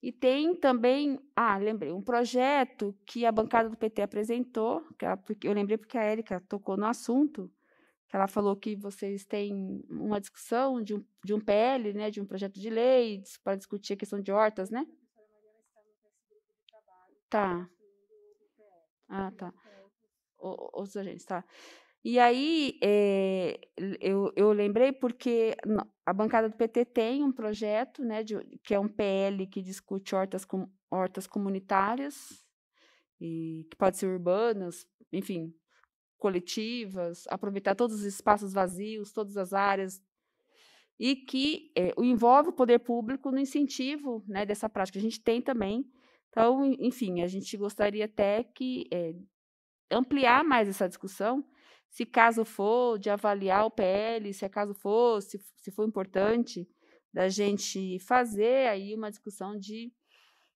e tem também, lembrei, um projeto que a bancada do PT apresentou, eu lembrei porque a Érica tocou no assunto, que ela falou que vocês têm uma discussão de um PL, né, de um projeto de lei para discutir a questão de hortas, né? Tá. Tá. Os agentes, tá. E aí, eu lembrei porque a bancada do PT tem um projeto, né, que é um PL que discute hortas comunitárias, e que pode ser urbanas, enfim, coletivas, aproveitar todos os espaços vazios, todas as áreas, e que envolve o poder público no incentivo, né, dessa prática. A gente tem também. Então, enfim, a gente gostaria até que ampliar mais essa discussão, se caso for, de avaliar o PL, se acaso for, se for importante, da gente fazer aí uma discussão de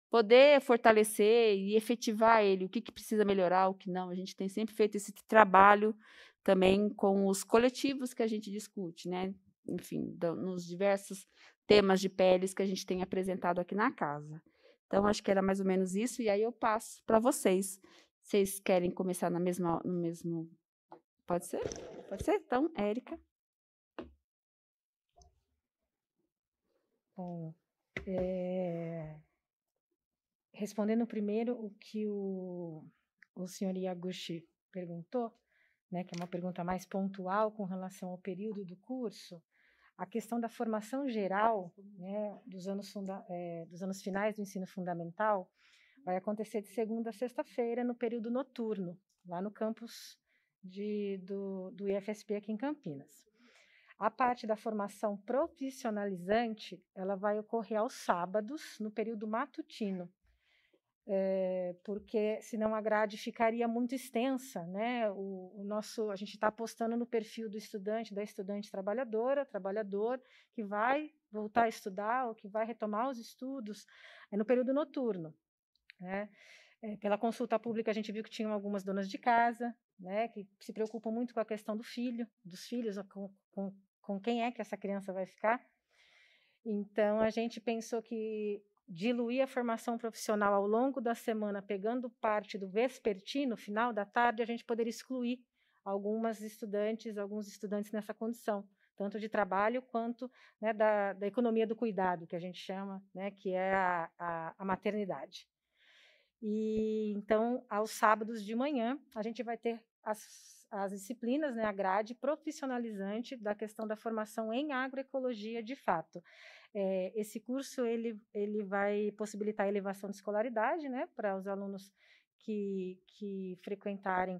poder fortalecer e efetivar ele, o que precisa melhorar, o que não. A gente tem sempre feito esse trabalho também com os coletivos que a gente discute, né? Enfim, nos diversos temas de PLs que a gente tem apresentado aqui na casa. Então, acho que era mais ou menos isso, e aí eu passo para vocês. Vocês querem começar no mesmo... Pode ser? Pode ser? Então, Érica. Bom, respondendo primeiro o que o senhor Iaguchi perguntou, né, que é uma pergunta mais pontual com relação ao período do curso, a questão da formação geral, né, dos anos finais do ensino fundamental, vai acontecer de segunda a sexta-feira, no período noturno, lá no campus do IFSP aqui em Campinas. A parte da formação profissionalizante, ela vai ocorrer aos sábados, no período matutino, porque senão a grade ficaria muito extensa, né? A gente está apostando no perfil do estudante, da estudante trabalhador, que vai voltar a estudar ou que vai retomar os estudos no período noturno. Né? Pela consulta pública, a gente viu que tinham algumas donas de casa, né, que se preocupam muito com a questão dos filhos, com quem é que essa criança vai ficar. Então, a gente pensou que diluir a formação profissional ao longo da semana, pegando parte do vespertino, final da tarde, a gente poderia excluir alguns estudantes nessa condição, tanto de trabalho quanto, né, da economia do cuidado, que a gente chama, né, que é a maternidade. E então, aos sábados de manhã, a gente vai ter as disciplinas, né, a grade profissionalizante da questão da formação em agroecologia de fato. Esse curso ele vai possibilitar a elevação de escolaridade, né, para os alunos que frequentarem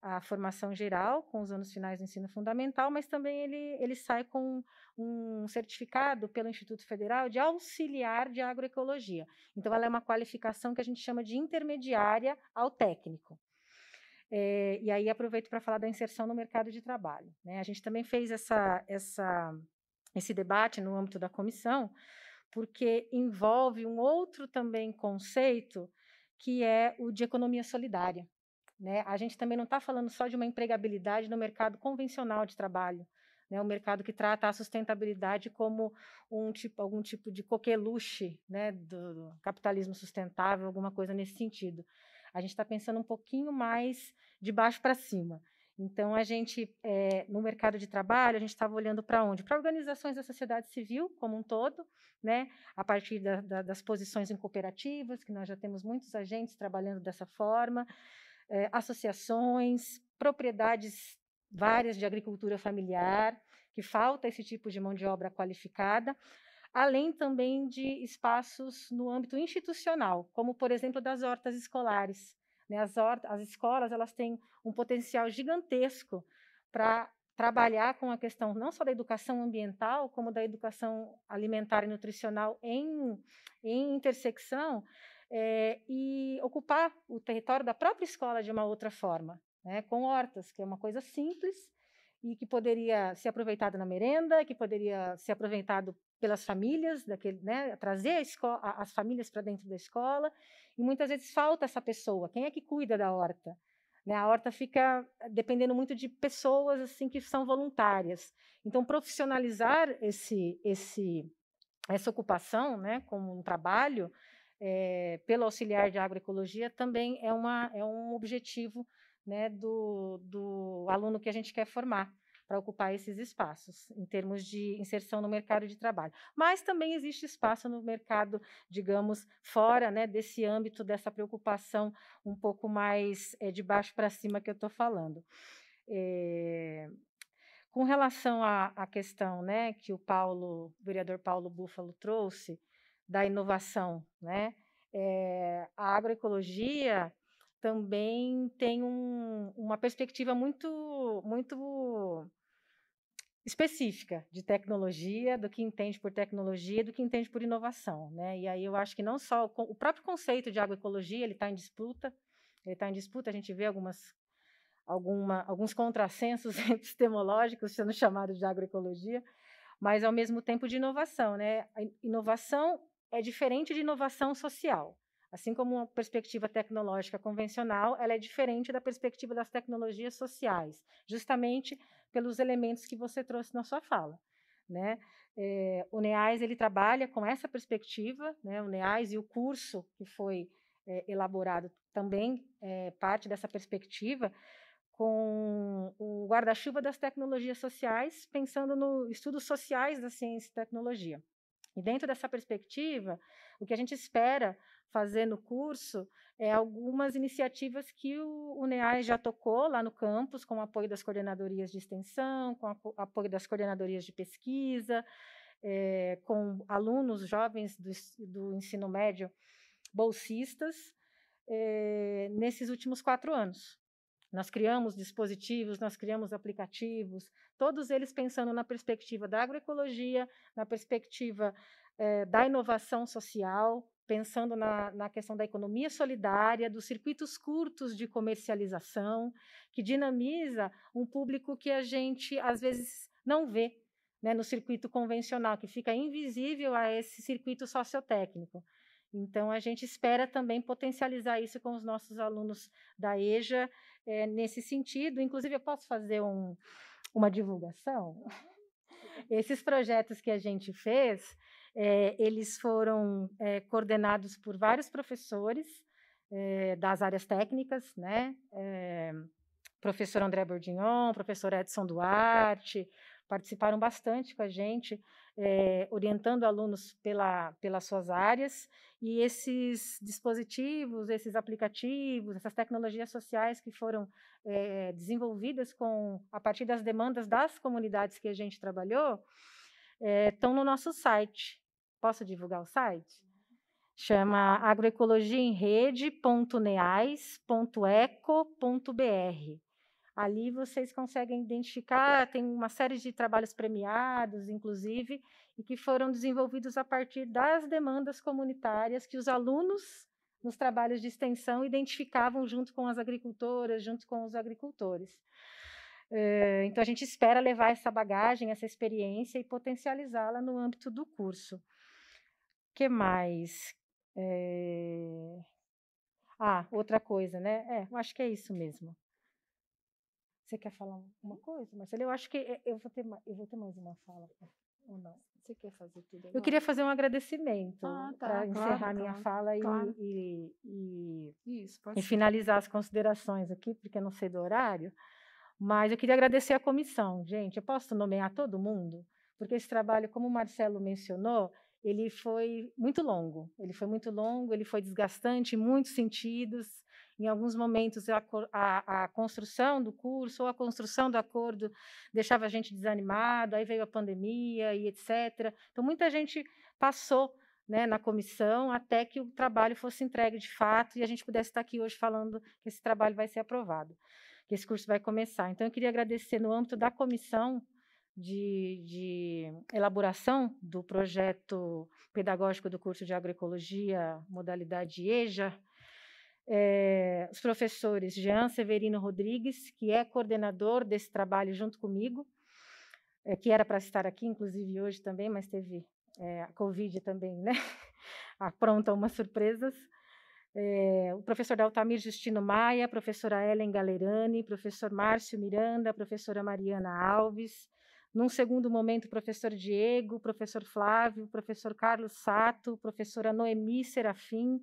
a formação geral com os anos finais do ensino fundamental, mas também ele sai com um certificado pelo Instituto Federal de auxiliar de agroecologia. Então, ela é uma qualificação que a gente chama de intermediária ao técnico. E aí aproveito para falar da inserção no mercado de trabalho. Né? A gente também fez esse debate no âmbito da comissão, porque envolve um outro também conceito, que é o de economia solidária. Né? A gente também não está falando só de uma empregabilidade no mercado convencional de trabalho, né? O mercado que trata a sustentabilidade como algum tipo de coqueluche, né, do capitalismo sustentável, alguma coisa nesse sentido. A gente está pensando um pouquinho mais de baixo para cima. Então, a gente, no mercado de trabalho, a gente estava olhando para onde? Para organizações da sociedade civil como um todo, né? A partir das posições em cooperativas, que nós já temos muitos agentes trabalhando dessa forma, associações, propriedades várias de agricultura familiar, que falta esse tipo de mão de obra qualificada, além também de espaços no âmbito institucional, como, por exemplo, das hortas escolares. Né? As escolas elas têm um potencial gigantesco para trabalhar com a questão não só da educação ambiental, como da educação alimentar e nutricional em intersecção, e ocupar o território da própria escola de uma outra forma, né? Com hortas, que é uma coisa simples e que poderia ser aproveitado na merenda, que poderia ser aproveitado pelas famílias, né? Trazer as famílias para dentro da escola, e muitas vezes falta essa pessoa. Quem é que cuida da horta? Né? A horta fica dependendo muito de pessoas assim que são voluntárias. Então, profissionalizar essa ocupação, né, como um trabalho, pelo auxiliar de agroecologia, também é um objetivo, né, do aluno que a gente quer formar para ocupar esses espaços, em termos de inserção no mercado de trabalho. Mas também existe espaço no mercado, digamos, fora, né, desse âmbito, dessa preocupação um pouco mais de baixo para cima que eu estou falando. Com relação à questão, né, que o vereador Paulo Búfalo trouxe, da inovação, né? A agroecologia também tem uma perspectiva muito específica de tecnologia, do que entende por tecnologia, do que entende por inovação, né? E aí eu acho que não só o próprio conceito de agroecologia ele está em disputa, a gente vê alguns contrassensos epistemológicos sendo chamados de agroecologia, mas ao mesmo tempo de inovação, né? A inovação é diferente de inovação social. Assim como uma perspectiva tecnológica convencional, ela é diferente da perspectiva das tecnologias sociais, justamente pelos elementos que você trouxe na sua fala, né? O NEAS ele trabalha com essa perspectiva, né? O NEAS e o curso que foi elaborado também parte dessa perspectiva, com o guarda-chuva das tecnologias sociais, pensando nos estudos sociais da ciência e tecnologia. E dentro dessa perspectiva, o que a gente espera fazer no curso é algumas iniciativas que o NEAS já tocou lá no campus, com o apoio das coordenadorias de extensão, com o apoio das coordenadorias de pesquisa, com alunos jovens do ensino médio bolsistas, nesses últimos 4 anos. Nós criamos dispositivos, nós criamos aplicativos, todos eles pensando na perspectiva da agroecologia, na perspectiva da inovação social, pensando na questão da economia solidária, dos circuitos curtos de comercialização, que dinamiza um público que a gente, às vezes, não vê, né, no circuito convencional, que fica invisível a esse circuito sociotécnico. Então, a gente espera também potencializar isso com os nossos alunos da EJA, nesse sentido. Inclusive, eu posso fazer uma divulgação? Esses projetos que a gente fez, eles foram coordenados por vários professores das áreas técnicas, né? Professor André Bourdignon, professor Edson Duarte, participaram bastante com a gente, orientando alunos pelas suas áreas, e esses dispositivos, esses aplicativos, essas tecnologias sociais que foram desenvolvidas a partir das demandas das comunidades que a gente trabalhou, estão no nosso site. Posso divulgar o site? Chama agroecologiaemrede.neais.eco.br. Ali vocês conseguem identificar, tem uma série de trabalhos premiados, inclusive, e que foram desenvolvidos a partir das demandas comunitárias que os alunos, nos trabalhos de extensão, identificavam junto com as agricultoras, junto com os agricultores. Então, a gente espera levar essa bagagem, essa experiência e potencializá-la no âmbito do curso. O que mais? Outra coisa, né? Eu acho que é isso mesmo. Você quer falar uma coisa, Marcelo? Eu acho que eu vou ter mais uma fala, ou não? Você quer fazer tudo agora? Eu queria fazer um agradecimento para encerrar minha fala e finalizar as considerações aqui, porque eu não sei do horário, Mas eu queria agradecer a comissão. Gente, eu posso nomear todo mundo? Porque esse trabalho, como o Marcelo mencionou, ele foi muito longo. Ele foi desgastante em muitos sentidos. Em alguns momentos, a construção do curso ou a construção do acordo deixava a gente desanimado, aí veio a pandemia e etc. Então, muita gente passou, né, na comissão até que o trabalho fosse entregue de fato e a gente pudesse estar aqui hoje falando que esse trabalho vai ser aprovado, que esse curso vai começar. Então, eu queria agradecer, no âmbito da comissão de elaboração do projeto pedagógico do curso de agroecologia, modalidade EJA, os professores Jean Severino Rodrigues, que é coordenador desse trabalho junto comigo, que era para estar aqui, inclusive, hoje também, mas teve a Covid também, né? Apronta umas surpresas. O professor Daltamir Justino Maia, professora Ellen Galerani, professor Márcio Miranda, professora Mariana Alves, num segundo momento, o professor Diego, professor Flávio, professor Carlos Sato, professora Noemi Serafim,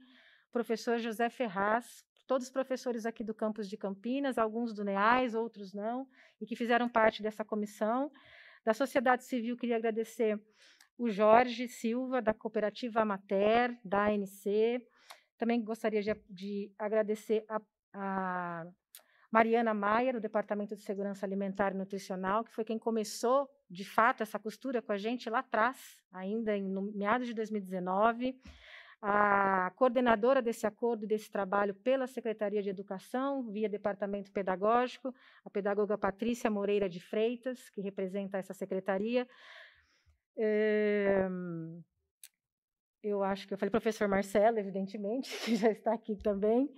professor José Ferraz, todos os professores aqui do campus de Campinas, alguns do NEAS, outros não, e que fizeram parte dessa comissão. Da sociedade civil, queria agradecer o Jorge Silva, da Cooperativa Amater, da ANC. Também gostaria de agradecer a Mariana Maia, do Departamento de Segurança Alimentar e Nutricional, que foi quem começou, de fato, essa costura com a gente lá atrás, ainda no meados de 2019. A coordenadora desse acordo e desse trabalho pela Secretaria de Educação, via Departamento Pedagógico, a pedagoga Patrícia Moreira de Freitas, que representa essa secretaria. Eu acho que eu falei professor Marcelo, evidentemente, que já está aqui também.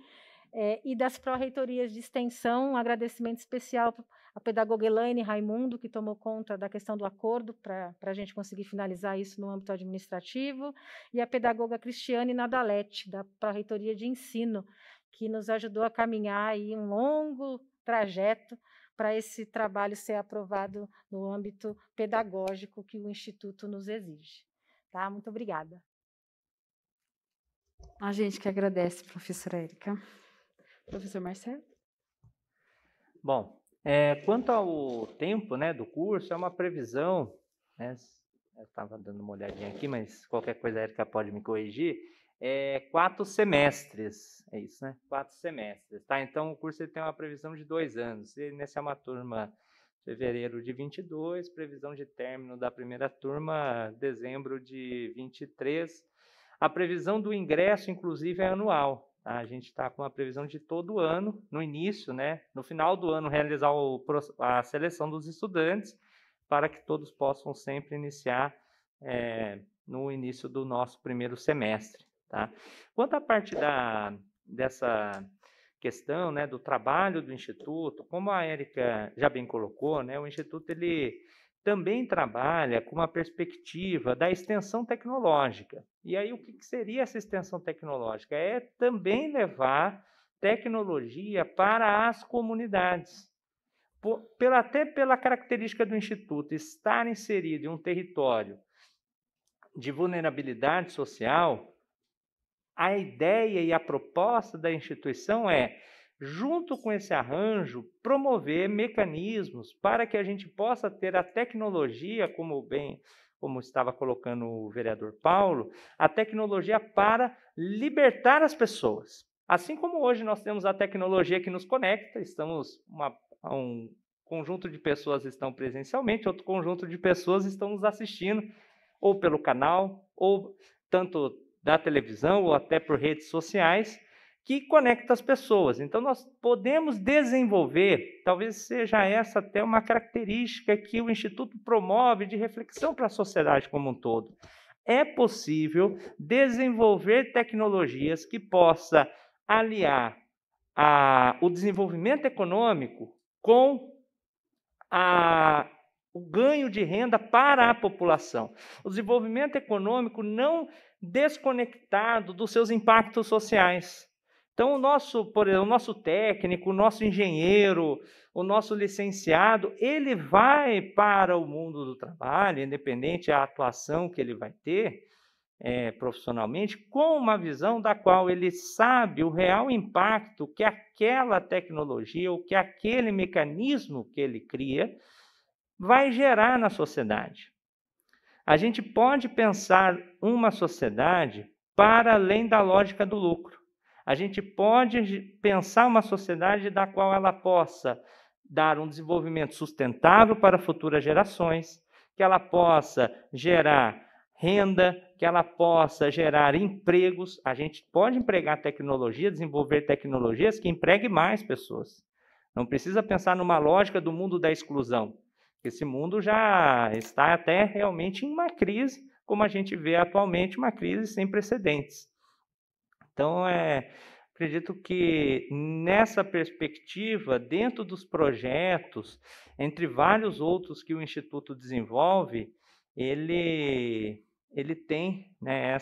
E das pró-reitorias de extensão, um agradecimento especial à pedagoga Elaine Raimundo, que tomou conta da questão do acordo para a gente conseguir finalizar isso no âmbito administrativo, e a pedagoga Cristiane Nadalete, da pró-reitoria de ensino, que nos ajudou a caminhar aí um longo trajeto para esse trabalho ser aprovado no âmbito pedagógico que o Instituto nos exige. Tá? Muito obrigada. A gente que agradece, professora Érica. Professor Marcelo? Bom, quanto ao tempo, né, do curso, é uma previsão, né, eu estava dando uma olhadinha aqui, mas qualquer coisa a Érica pode me corrigir, 4 semestres, é isso, né? 4 semestres, tá? Então, o curso ele tem uma previsão de 2 anos, e nessa é uma turma fevereiro de 22, previsão de término da primeira turma, dezembro de 23. A previsão do ingresso, inclusive, é anual. Tá? A gente está com a previsão de todo ano, no início, né, no final do ano, realizar a seleção dos estudantes, para que todos possam sempre iniciar no início do nosso primeiro semestre. Tá? Quanto à parte dessa questão, né, do trabalho do Instituto, como a Érica já bem colocou, né, o Instituto ele também trabalha com uma perspectiva da extensão tecnológica. E aí, o que seria essa extensão tecnológica? É também levar tecnologia para as comunidades. Até pela característica do Instituto estar inserido em um território de vulnerabilidade social, a ideia e a proposta da instituição junto com esse arranjo, promover mecanismos para que a gente possa ter a tecnologia, como estava colocando o vereador Paulo, a tecnologia para libertar as pessoas. Assim como hoje nós temos a tecnologia que nos conecta, um conjunto de pessoas estão presencialmente, outro conjunto de pessoas estão nos assistindo, ou pelo canal, ou tanto da televisão, ou até por redes sociais, que conecta as pessoas. Então, nós podemos desenvolver, talvez seja essa até uma característica que o Instituto promove de reflexão para a sociedade como um todo. É possível desenvolver tecnologias que possa aliar o desenvolvimento econômico com o ganho de renda para a população. O desenvolvimento econômico não desconectado dos seus impactos sociais. Então, o nosso técnico, o nosso engenheiro, o nosso licenciado, ele vai para o mundo do trabalho, independente da atuação que ele vai ter, profissionalmente, com uma visão da qual ele sabe o real impacto que aquela tecnologia ou que aquele mecanismo que ele cria vai gerar na sociedade. A gente pode pensar uma sociedade para além da lógica do lucro. A gente pode pensar uma sociedade da qual ela possa dar um desenvolvimento sustentável para futuras gerações, que ela possa gerar renda, que ela possa gerar empregos. A gente pode empregar tecnologia, desenvolver tecnologias que empreguem mais pessoas. Não precisa pensar numa lógica do mundo da exclusão. Esse mundo já está até realmente em uma crise, como a gente vê atualmente, uma crise sem precedentes. Então, acredito que nessa perspectiva, dentro dos projetos, entre vários outros que o Instituto desenvolve, ele tem, né,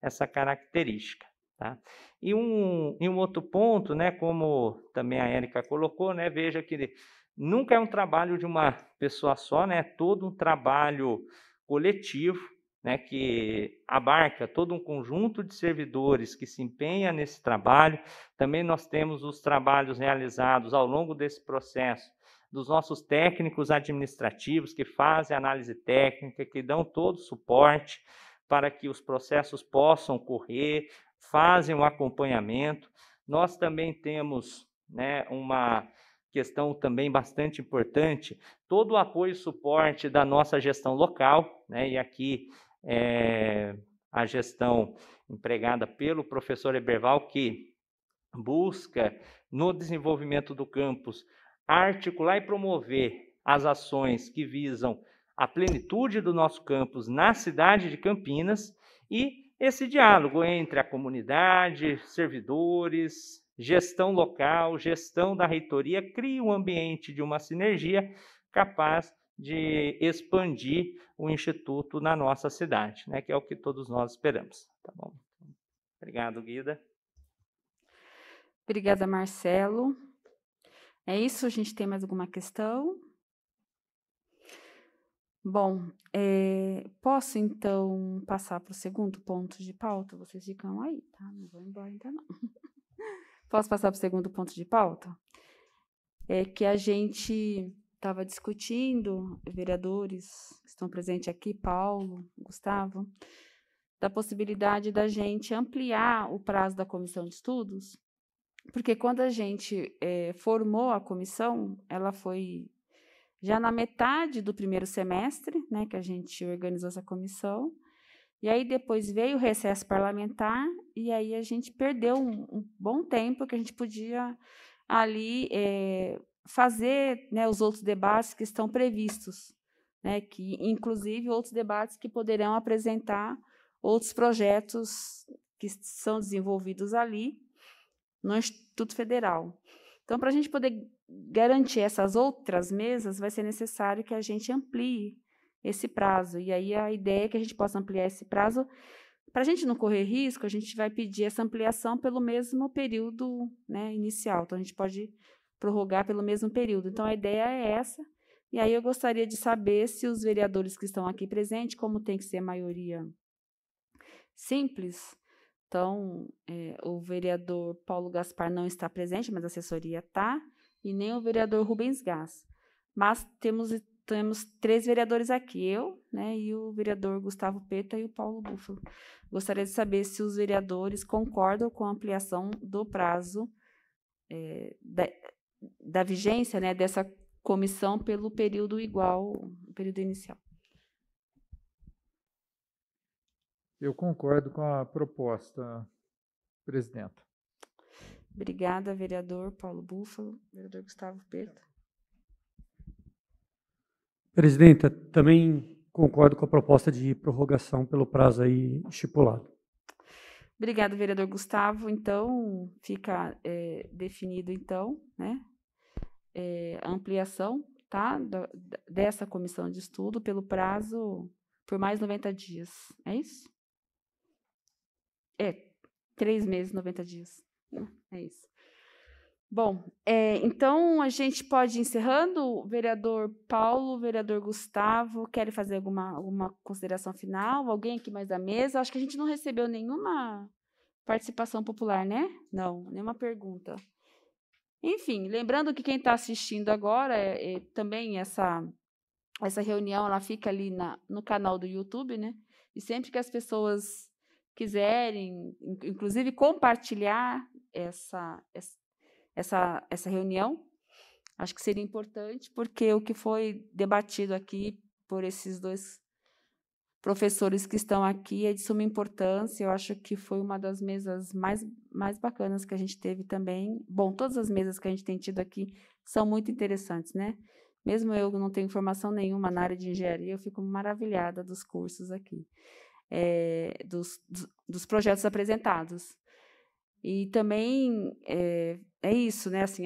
essa característica. Tá? E um outro ponto, né, como também a Érica colocou, né, veja que nunca é um trabalho de uma pessoa só, né, é todo um trabalho coletivo, né, que abarca todo um conjunto de servidores que se empenha nesse trabalho. Também nós temos os trabalhos realizados ao longo desse processo dos nossos técnicos administrativos que fazem análise técnica, que dão todo o suporte para que os processos possam correr, fazem um acompanhamento. Nós também temos, né, uma questão também bastante importante, todo o apoio e suporte da nossa gestão local, né, e aqui a gestão empregada pelo professor Eberval, que busca, no desenvolvimento do campus, articular e promover as ações que visam a plenitude do nosso campus na cidade de Campinas, e esse diálogo entre a comunidade, servidores, gestão local, gestão da reitoria, cria um ambiente de uma sinergia capaz de expandir o Instituto na nossa cidade, né, que é o que todos nós esperamos. Tá bom? Obrigado, Guida. Obrigada, Marcelo. É isso? A gente tem mais alguma questão? Bom, posso, então, passar para o segundo ponto de pauta? Vocês ficam aí, tá? Não vão embora ainda, não. Posso passar para o segundo ponto de pauta? É que a gente estava discutindo, vereadores que estão presentes aqui, Paulo, Gustavo, da possibilidade da gente ampliar o prazo da comissão de estudos, porque quando a gente formou a comissão, ela foi já na metade do primeiro semestre, né, que a gente organizou essa comissão, e aí depois veio o recesso parlamentar, e aí a gente perdeu um bom tempo que a gente podia ali fazer, né, os outros debates que estão previstos, né, que inclusive outros debates que poderão apresentar outros projetos que são desenvolvidos ali no Instituto Federal. Então, para a gente poder garantir essas outras mesas, vai ser necessário que a gente amplie esse prazo. E aí a ideia é que a gente possa ampliar esse prazo. Para a gente não correr risco, a gente vai pedir essa ampliação pelo mesmo período, né, inicial. Então, a gente pode prorrogar pelo mesmo período. Então, a ideia é essa. E aí eu gostaria de saber se os vereadores que estão aqui presentes, como tem que ser a maioria simples, então, o vereador Paulo Gaspar não está presente, mas a assessoria está, e nem o vereador Rubens Gás. Mas temos 3 vereadores aqui, eu, né, e o vereador Gustavo Peta e o Paulo Búfalo. Gostaria de saber se os vereadores concordam com a ampliação do prazo da vigência, né, dessa comissão pelo período igual ao período inicial. Eu concordo com a proposta, presidenta. Obrigada, vereador Paulo Búfalo. Vereador Gustavo Peta. Presidenta, também concordo com a proposta de prorrogação pelo prazo aí estipulado. Obrigada, vereador Gustavo. Então, fica definido, então, né, a ampliação, tá, dessa comissão de estudo pelo prazo por mais 90 dias. É isso? 3 meses, 90 dias. É isso. Bom, então a gente pode ir encerrando. Vereador Paulo, vereador Gustavo, querem fazer alguma consideração final? Alguém aqui mais da mesa? Acho que a gente não recebeu nenhuma participação popular, né? Não, nenhuma pergunta. Enfim, lembrando que quem está assistindo agora, também essa reunião ela fica ali no canal do YouTube, né? E sempre que as pessoas quiserem, inclusive, compartilhar essa reunião, acho que seria importante, porque o que foi debatido aqui por esses dois professores que estão aqui é de suma importância. Eu acho que foi uma das mesas mais bacanas que a gente teve também. Bom, todas as mesas que a gente tem tido aqui são muito interessantes, né? Mesmo eu não tenho formação nenhuma na área de engenharia, eu fico maravilhada dos cursos aqui, dos projetos apresentados. E também é isso, né? Assim,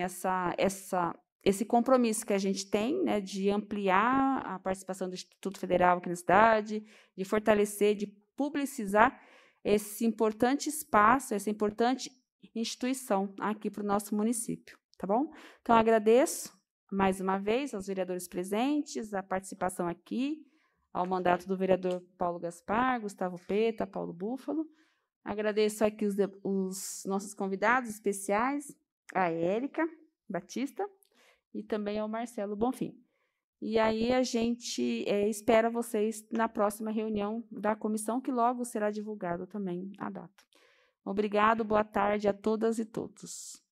esse compromisso que a gente tem, né, de ampliar a participação do Instituto Federal aqui na cidade, de fortalecer, de publicizar esse importante espaço, essa importante instituição aqui para o nosso município, tá bom? Então, agradeço mais uma vez aos vereadores presentes, a participação aqui, ao mandato do vereador Paulo Gaspar, Gustavo Peta, Paulo Búfalo. Agradeço aqui os nossos convidados especiais, a Érica Batista e também ao Marcelo Bonfim. E aí a gente espera vocês na próxima reunião da comissão, que logo será divulgado também a data. Obrigado, boa tarde a todas e todos.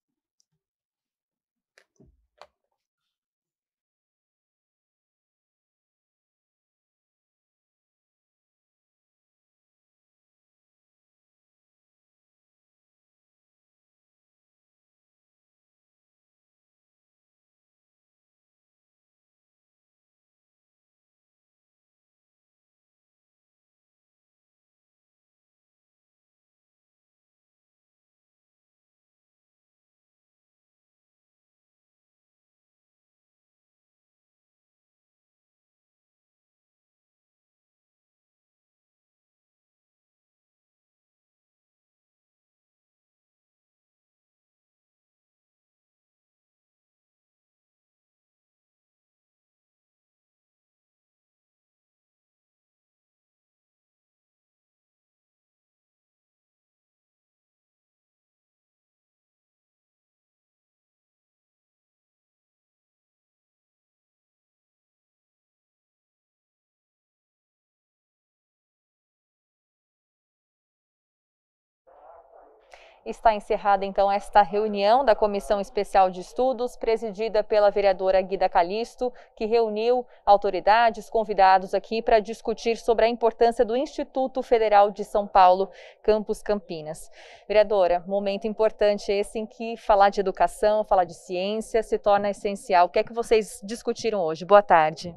Está encerrada, então, esta reunião da Comissão Especial de Estudos, presidida pela vereadora Guida Calisto, que reuniu autoridades, convidados aqui para discutir sobre a importância do Instituto Federal de São Paulo, Campus Campinas. Vereadora, momento importante esse em que falar de educação, falar de ciência se torna essencial. O que é que vocês discutiram hoje? Boa tarde.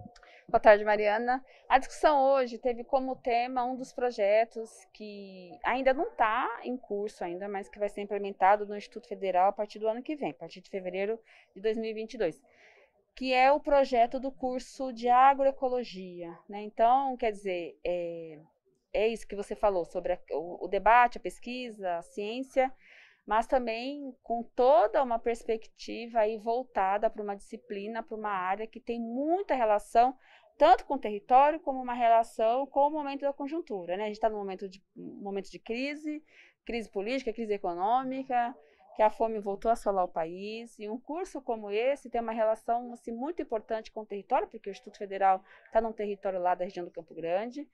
Boa tarde, Mariana. A discussão hoje teve como tema um dos projetos que ainda não está em curso ainda, mas que vai ser implementado no Instituto Federal a partir do ano que vem, a partir de fevereiro de 2022, que é o projeto do curso de agroecologia, né? Então, quer dizer, é isso que você falou sobre o debate, a pesquisa, a ciência, mas também com toda uma perspectiva aí voltada para uma disciplina, para uma área que tem muita relação tanto com o território como uma relação com o momento da conjuntura, né? A gente está num momento de crise política, crise econômica, que a fome voltou a assolar o país, e um curso como esse tem uma relação assim, muito importante com o território, porque o Instituto Federal está num território lá da região do Campo Grande.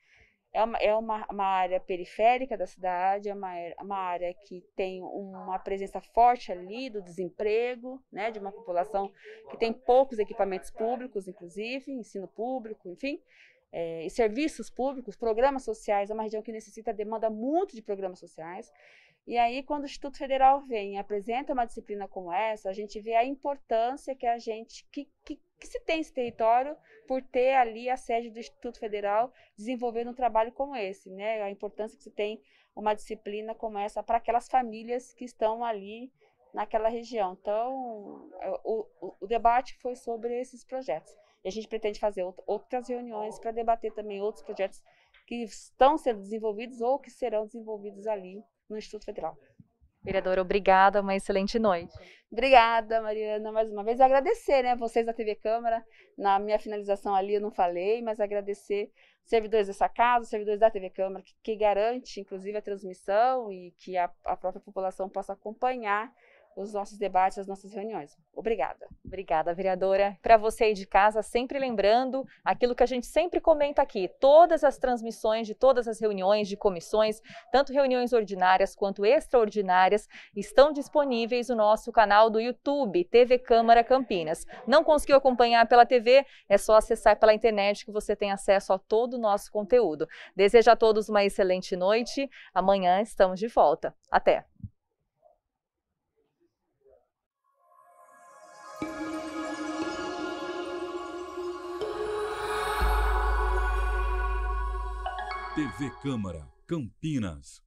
É uma área periférica da cidade, é uma área que tem uma presença forte ali do desemprego, né, de uma população que tem poucos equipamentos públicos, inclusive, ensino público, enfim, e serviços públicos, programas sociais. É uma região que demanda muito de programas sociais. E aí, quando o Instituto Federal vem e apresenta uma disciplina como essa, a gente vê a importância que se tem esse território por ter ali a sede do Instituto Federal desenvolvendo um trabalho como esse, né? A importância que se tem uma disciplina como essa para aquelas famílias que estão ali naquela região. Então, o debate foi sobre esses projetos. E a gente pretende fazer outras reuniões para debater também outros projetos que estão sendo desenvolvidos ou que serão desenvolvidos ali no Instituto Federal. Vereadora, obrigada, uma excelente noite. Obrigada, Mariana, mais uma vez. Agradecer, né, vocês da TV Câmara. Na minha finalização ali eu não falei, mas agradecer os servidores dessa casa, os servidores da TV Câmara, que garante, inclusive, a transmissão e que a própria população possa acompanhar os nossos debates, as nossas reuniões. Obrigada. Obrigada, vereadora. Para você aí de casa, sempre lembrando aquilo que a gente sempre comenta aqui, todas as transmissões de todas as reuniões de comissões, tanto reuniões ordinárias quanto extraordinárias, estão disponíveis no nosso canal do YouTube, TV Câmara Campinas. Não conseguiu acompanhar pela TV? É só acessar pela internet que você tem acesso a todo o nosso conteúdo. Desejo a todos uma excelente noite. Amanhã estamos de volta. Até! TV Câmara, Campinas.